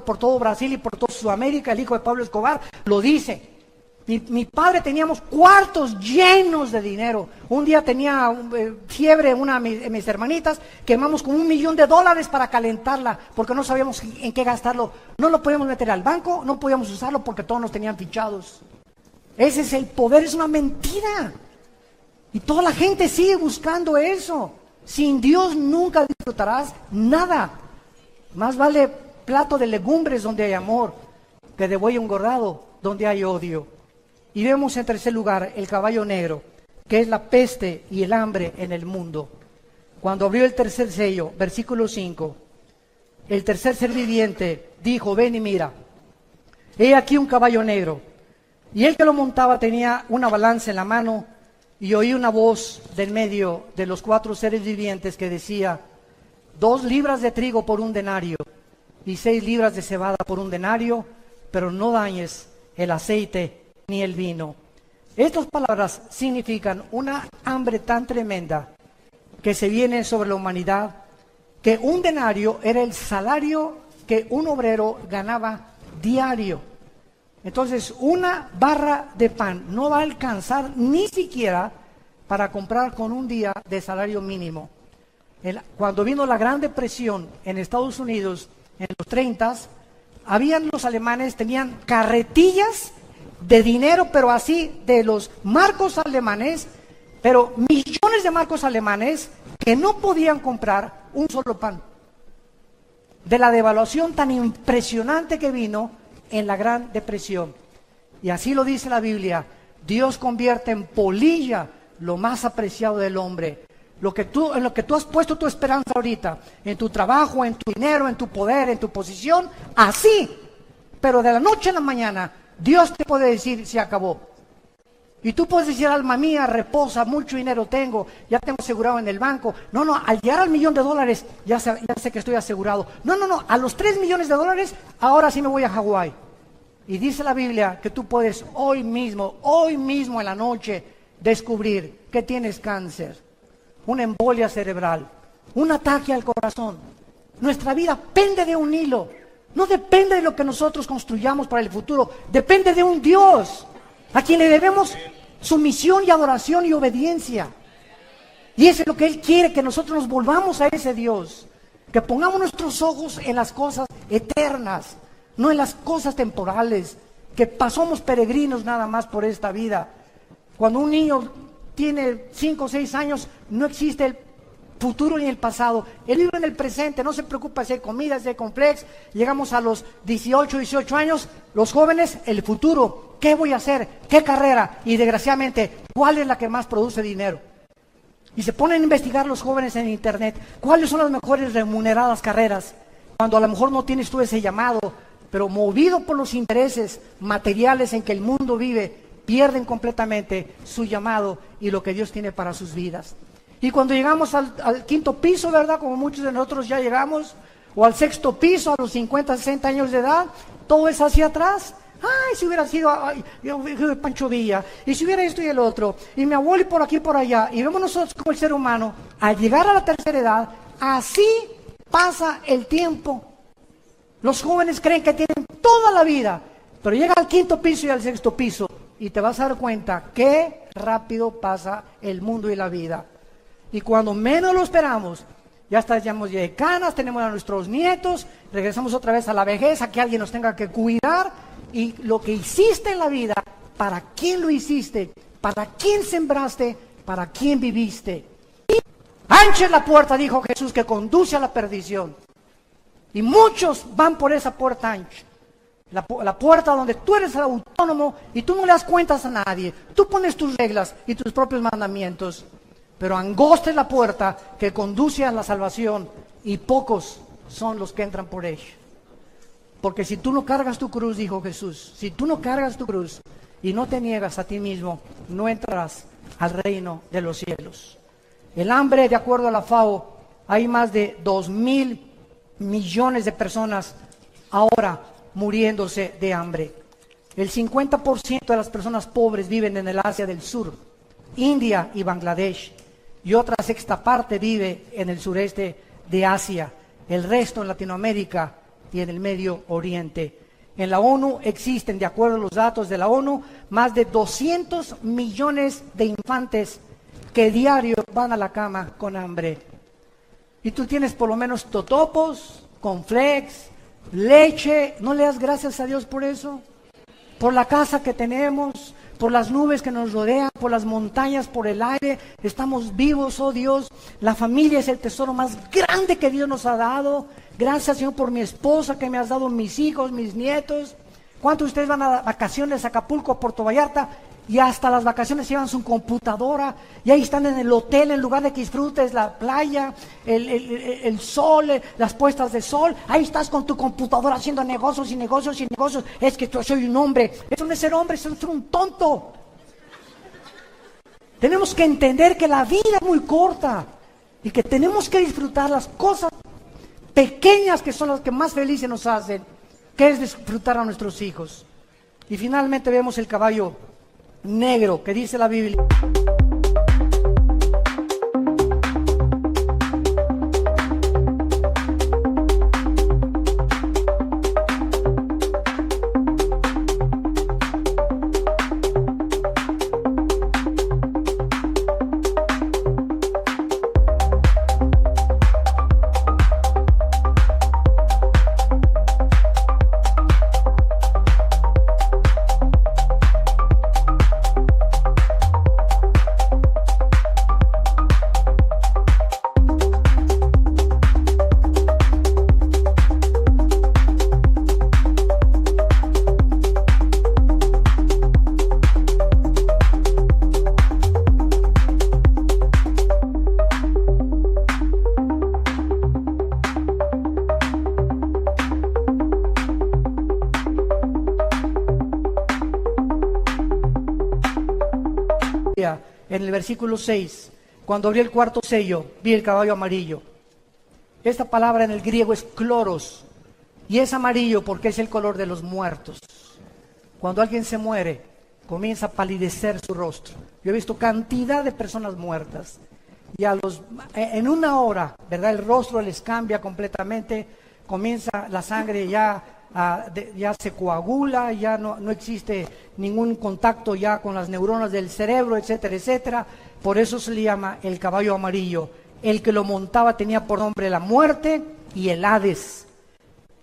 Por todo Brasil y por toda Sudamérica, el hijo de Pablo Escobar lo dice. Mi padre teníamos cuartos llenos de dinero. Un día tenía fiebre una de mis hermanitas, quemamos como $1 millón para calentarla, porque no sabíamos en qué gastarlo. No lo podíamos meter al banco, no podíamos usarlo porque todos nos tenían fichados. Ese es el poder, es una mentira. Y toda la gente sigue buscando eso. Sin Dios nunca disfrutarás nada. Más vale plato de legumbres donde hay amor, que de buey engordado donde hay odio. Y vemos en tercer lugar el caballo negro, que es la peste y el hambre en el mundo. Cuando abrió el tercer sello, versículo 5, el tercer ser viviente dijo, ven y mira, he aquí un caballo negro, y el que lo montaba tenía una balanza en la mano, y oí una voz del medio de los 4 seres vivientes que decía, 2 libras de trigo por 1 denario, y 6 libras de cebada por 1 denario, pero no dañes el aceite ni el vino. Estas palabras significan una hambre tan tremenda que se viene sobre la humanidad, que 1 denario era el salario que un obrero ganaba diario. Entonces, 1 barra de pan no va a alcanzar ni siquiera para comprar con 1 día de salario mínimo. Cuando vino la Gran Depresión en Estados Unidos, en los 30s, los alemanes tenían carretillas de dinero, pero así de los marcos alemanes, pero millones de marcos alemanes que no podían comprar un solo pan. De la devaluación tan impresionante que vino en la Gran Depresión. Y así lo dice la Biblia, Dios convierte en polilla lo más apreciado del hombre. En lo que tú has puesto tu esperanza ahorita, en tu trabajo, en tu dinero, en tu poder, en tu posición, así, pero de la noche a la mañana, Dios te puede decir, se acabó. Y tú puedes decir, alma mía, reposa, mucho dinero tengo, ya tengo asegurado en el banco. No, al llegar al $1 millón, ya sé que estoy asegurado. No, a los $3 millones, ahora sí me voy a Hawái. Y dice la Biblia que tú puedes hoy mismo en la noche, descubrir que tienes cáncer, una embolia cerebral, un ataque al corazón. Nuestra vida pende de un hilo. No depende de lo que nosotros construyamos para el futuro, depende de un Dios a quien le debemos sumisión y adoración y obediencia. Y eso es lo que Él quiere, que nosotros nos volvamos a ese Dios, que pongamos nuestros ojos en las cosas eternas, no en las cosas temporales, que pasamos peregrinos nada más por esta vida. Cuando un niño tiene 5 o 6 años, no existe el futuro ni el pasado. Él vive en el presente, no se preocupa si hay comida, si hay complex. Llegamos a los 18 años, los jóvenes, el futuro. ¿Qué voy a hacer? ¿Qué carrera? Y desgraciadamente, ¿cuál es la que más produce dinero? Y se ponen a investigar los jóvenes en internet. ¿Cuáles son las mejores remuneradas carreras? Cuando a lo mejor no tienes tú ese llamado, pero movido por los intereses materiales en que el mundo vive, pierden completamente su llamado y lo que Dios tiene para sus vidas. Y cuando llegamos al quinto piso, ¿verdad? Como muchos de nosotros ya llegamos, o al sexto piso a los 50, 60 años de edad, todo es hacia atrás. Ay, si hubiera sido Pancho Villa, y si hubiera esto y el otro, y mi abuelo y por aquí y por allá, y vemos nosotros como el ser humano, al llegar a la tercera edad, así pasa el tiempo. Los jóvenes creen que tienen toda la vida, pero llega al quinto piso y al sexto piso, y te vas a dar cuenta qué rápido pasa el mundo y la vida. Y cuando menos lo esperamos, ya estamos ya de canas, tenemos a nuestros nietos, regresamos otra vez a la vejez, a que alguien nos tenga que cuidar. Y lo que hiciste en la vida, ¿para quién lo hiciste? ¿Para quién sembraste? ¿Para quién viviste? Ancha es la puerta, dijo Jesús, que conduce a la perdición. Y muchos van por esa puerta ancha. La puerta donde tú eres autónomo y tú no le das cuentas a nadie. Tú pones tus reglas y tus propios mandamientos. Pero angosta es la puerta que conduce a la salvación y pocos son los que entran por ella. Porque si tú no cargas tu cruz, dijo Jesús, si tú no cargas tu cruz y no te niegas a ti mismo, no entrarás al reino de los cielos. El hambre, de acuerdo a la FAO, hay más de 2,000 millones de personas ahora muriéndose de hambre. El 50% de las personas pobres viven en el Asia del Sur, India y Bangladesh, y otra sexta parte vive en el sureste de Asia, el resto en Latinoamérica y en el Medio Oriente. En la ONU existen, de acuerdo a los datos de la ONU, más de 200 millones de infantes que diario van a la cama con hambre. Y tú tienes por lo menos totopos, cornflakes, leche. ¿No le das gracias a Dios por eso? Por la casa que tenemos, por las nubes que nos rodean, por las montañas, por el aire. Estamos vivos, oh Dios. La familia es el tesoro más grande que Dios nos ha dado. Gracias, Señor, por mi esposa que me has dado, mis hijos, mis nietos. ¿Cuántos de ustedes van a vacaciones a Acapulco, Puerto Vallarta? Y hasta las vacaciones llevan su computadora y ahí están en el hotel en lugar de que disfrutes la playa, el sol, las puestas de sol. Ahí estás con tu computadora haciendo negocios y negocios y negocios. Es que yo soy un hombre. Eso no es ser hombre, eso es ser un tonto. Tenemos que entender que la vida es muy corta y que tenemos que disfrutar las cosas pequeñas que son las que más felices nos hacen, que es disfrutar a nuestros hijos. Y finalmente vemos el caballo negro que dice la Biblia. En el versículo 6, cuando abrí el cuarto sello, vi el caballo amarillo. Esta palabra en el griego es cloros, y es amarillo porque es el color de los muertos. Cuando alguien se muere, comienza a palidecer su rostro. Yo he visto cantidad de personas muertas, y en una hora, ¿verdad? El rostro les cambia completamente, comienza la sangre ya se coagula, ya no existe ningún contacto ya con las neuronas del cerebro, etcétera, etcétera. Por eso se le llama el caballo amarillo. El que lo montaba tenía por nombre la muerte, y el Hades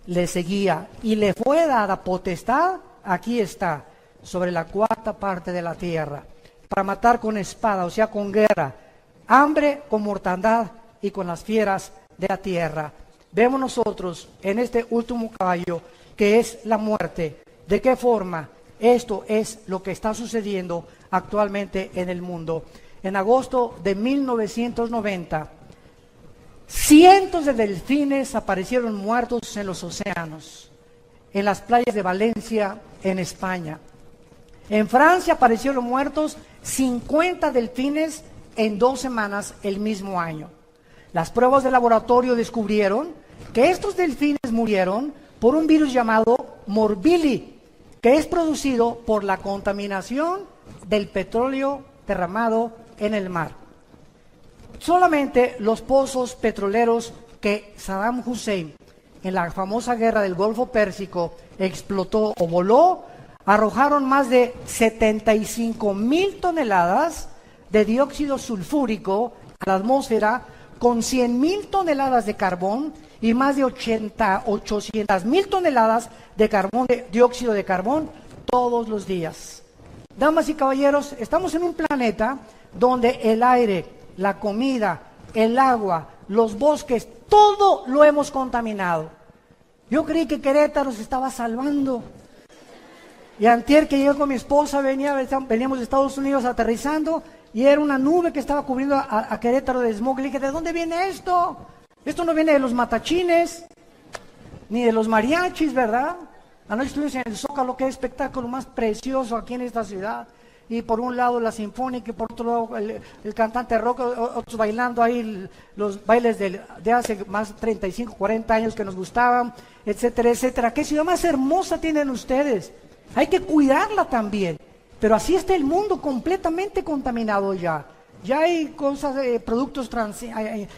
le seguía. Y le fue dada potestad, aquí está, sobre la cuarta parte de la tierra, para matar con espada, o sea, con guerra, hambre, con mortandad, y con las fieras de la tierra. Vemos nosotros en este último caballo que es la muerte. ¿De qué forma? Esto es lo que está sucediendo actualmente en el mundo. En agosto de 1990, cientos de delfines aparecieron muertos en los océanos, en las playas de Valencia, en España. En Francia aparecieron muertos 50 delfines en 2 semanas el mismo año. Las pruebas de laboratorio descubrieron que estos delfines murieron por un virus llamado morbilli, que es producido por la contaminación del petróleo derramado en el mar. Solamente los pozos petroleros que Saddam Hussein en la famosa guerra del Golfo Pérsico explotó o voló, arrojaron más de 75,000 toneladas de dióxido sulfúrico a la atmósfera, con 100,000 toneladas de carbón y más de 800,000 toneladas de dióxido de carbón todos los días. Damas y caballeros, estamos en un planeta donde el aire, la comida, el agua, los bosques, todo lo hemos contaminado. Yo creí que Querétaro se estaba salvando. Y antier que llegué con mi esposa, veníamos de Estados Unidos aterrizando, y era una nube que estaba cubriendo a Querétaro de smog. Le dije, ¿de dónde viene esto? Esto no viene de los matachines, ni de los mariachis, ¿verdad? Anoche estuvimos en el Zócalo, que espectáculo más precioso aquí en esta ciudad. Y por un lado la sinfónica, y por otro lado el cantante rock, otros bailando ahí los bailes de hace más de 35, 40 años que nos gustaban, etcétera, etcétera. ¿Qué ciudad más hermosa tienen ustedes? Hay que cuidarla también. Pero así está el mundo completamente contaminado ya. Ya hay cosas, productos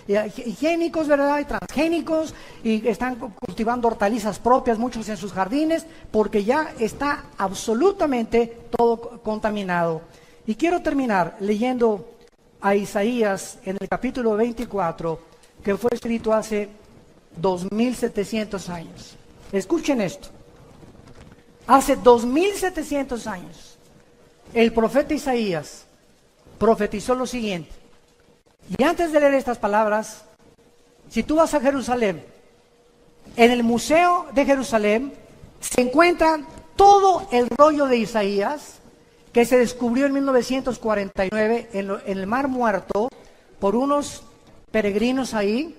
higiénicos, ¿verdad? Y transgénicos, y están cultivando hortalizas propias, muchos en sus jardines, porque ya está absolutamente todo contaminado. Y quiero terminar leyendo a Isaías en el capítulo 24, que fue escrito hace 2,700 años. Escuchen esto. Hace 2,700 años, el profeta Isaías profetizó lo siguiente. Y antes de leer estas palabras, si tú vas a Jerusalén, en el Museo de Jerusalén se encuentra todo el rollo de Isaías que se descubrió en 1949 en el Mar Muerto por unos peregrinos ahí,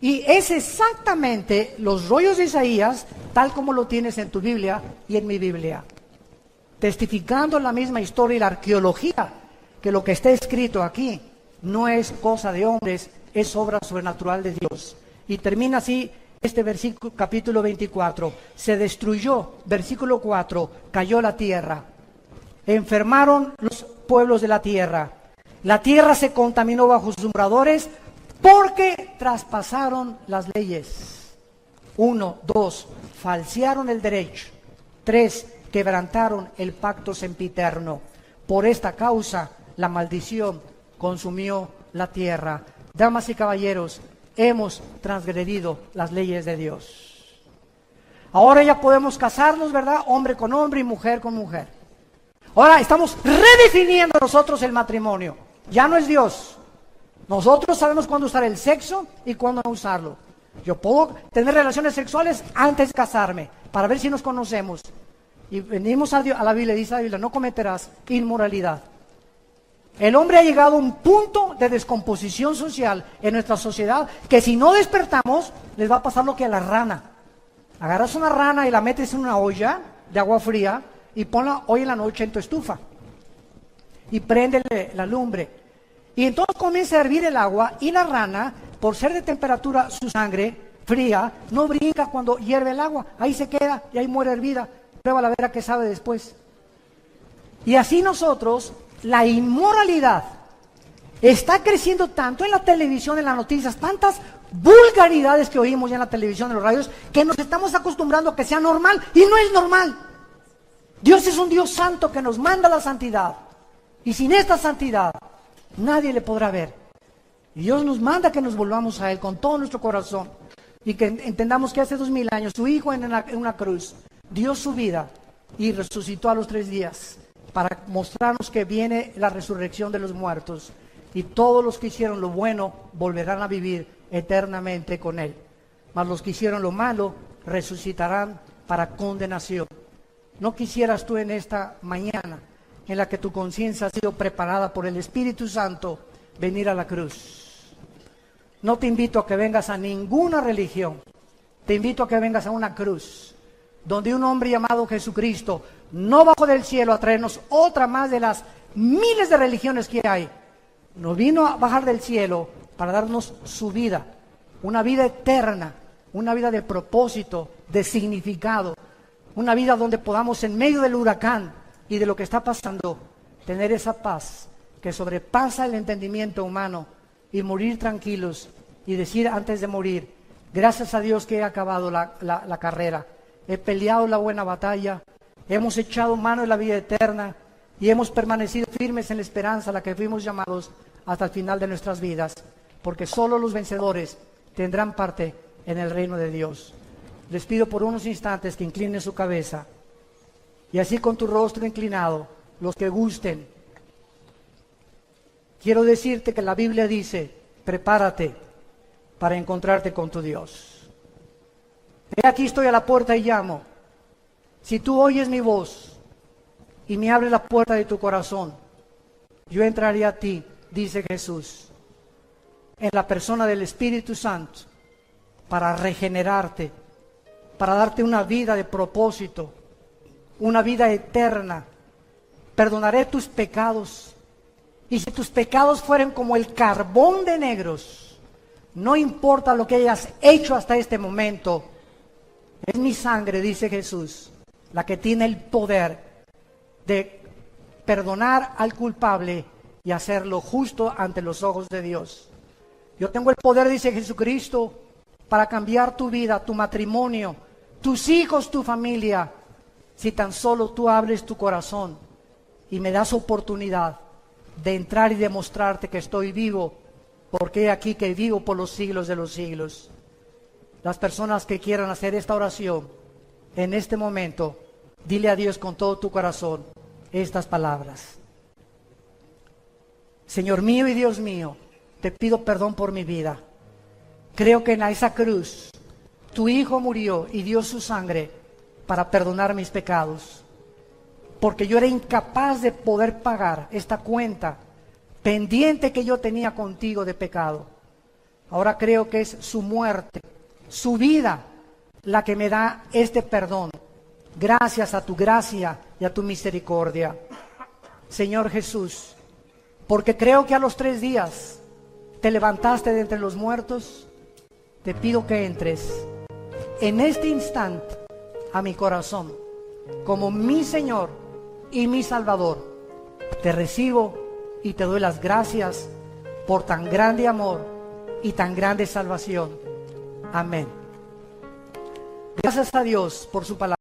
y es exactamente los rollos de Isaías tal como lo tienes en tu Biblia y en mi Biblia, testificando la misma historia y la arqueología, que lo que está escrito aquí no es cosa de hombres, es obra sobrenatural de Dios. Y termina así este versículo, capítulo 24. Se destruyó, versículo 4, cayó la tierra, enfermaron los pueblos de la tierra se contaminó bajo sus moradores, porque traspasaron las leyes. 1, 2, falsearon el derecho. 3, quebrantaron el pacto sempiterno. Por esta causa la maldición consumió la tierra. Damas y caballeros, hemos transgredido las leyes de Dios. Ahora ya podemos casarnos, ¿verdad? Hombre con hombre y mujer con mujer. Ahora estamos redefiniendo nosotros el matrimonio. Ya no es Dios. Nosotros sabemos cuándo usar el sexo y cuándo no usarlo. Yo puedo tener relaciones sexuales antes de casarme, para ver si nos conocemos. Y venimos a la Biblia, dice la Biblia, no cometerás inmoralidad. El hombre ha llegado a un punto de descomposición social en nuestra sociedad, que si no despertamos, les va a pasar lo que a la rana. Agarras una rana y la metes en una olla de agua fría y ponla hoy en la noche en tu estufa. Y préndele la lumbre. Y entonces comienza a hervir el agua, y la rana, por ser de temperatura su sangre fría, no brinca cuando hierve el agua. Ahí se queda y ahí muere hervida. Prueba la vera que sabe después. Y así nosotros, la inmoralidad está creciendo tanto en la televisión, en las noticias, tantas vulgaridades que oímos ya en la televisión, en los radios, que nos estamos acostumbrando a que sea normal, y no es normal. Dios es un Dios santo que nos manda la santidad, y sin esta santidad nadie le podrá ver. Y Dios nos manda que nos volvamos a Él con todo nuestro corazón, y que entendamos que hace 2000 años su Hijo en una cruz dio su vida y resucitó a los 3 días para mostrarnos que viene la resurrección de los muertos. y todos los que hicieron lo bueno volverán a vivir eternamente con Él. Mas los que hicieron lo malo resucitarán para condenación. ¿No quisieras tú en esta mañana, en la que tu conciencia ha sido preparada por el Espíritu Santo, venir a la cruz? No te invito a que vengas a ninguna religión. Te invito a que vengas a una cruz, donde un hombre llamado Jesucristo no bajó del cielo a traernos otra más de las miles de religiones que hay. No vino a bajar del cielo para darnos su vida, una vida eterna, una vida de propósito, de significado, una vida donde podamos en medio del huracán y de lo que está pasando, tener esa paz que sobrepasa el entendimiento humano y morir tranquilos y decir antes de morir: gracias a Dios que he acabado la carrera, he peleado la buena batalla, hemos echado mano de la vida eterna y hemos permanecido firmes en la esperanza a la que fuimos llamados hasta el final de nuestras vidas, porque solo los vencedores tendrán parte en el reino de Dios. Les pido por unos instantes que inclinen su cabeza, y así con tu rostro inclinado, los que gusten, quiero decirte que la Biblia dice: prepárate para encontrarte con tu Dios. He aquí estoy a la puerta y llamo. Si tú oyes mi voz y me abres la puerta de tu corazón, yo entraré a ti, dice Jesús, en la persona del Espíritu Santo, para regenerarte, para darte una vida de propósito, una vida eterna. Perdonaré tus pecados, y si tus pecados fueren como el carbón de negros, no importa lo que hayas hecho hasta este momento, es mi sangre, dice Jesús, la que tiene el poder de perdonar al culpable y hacerlo justo ante los ojos de Dios. Yo tengo el poder, dice Jesucristo, para cambiar tu vida, tu matrimonio, tus hijos, tu familia, si tan solo tú abres tu corazón y me das oportunidad de entrar y demostrarte que estoy vivo, porque he aquí que vivo por los siglos de los siglos. Las personas que quieran hacer esta oración, en este momento, dile a Dios con todo tu corazón estas palabras: Señor mío y Dios mío, te pido perdón por mi vida. Creo que en esa cruz tu Hijo murió y dio su sangre para perdonar mis pecados, porque yo era incapaz de poder pagar esta cuenta pendiente que yo tenía contigo de pecado. Ahora creo que es su muerte, su vida, la que me da este perdón, gracias a tu gracia y a tu misericordia. Señor Jesús, porque creo que a los 3 días te levantaste de entre los muertos, te pido que entres en este instante a mi corazón como mi Señor y mi Salvador. Te recibo y te doy las gracias por tan grande amor y tan grande salvación. Amén. Gracias a Dios por su palabra.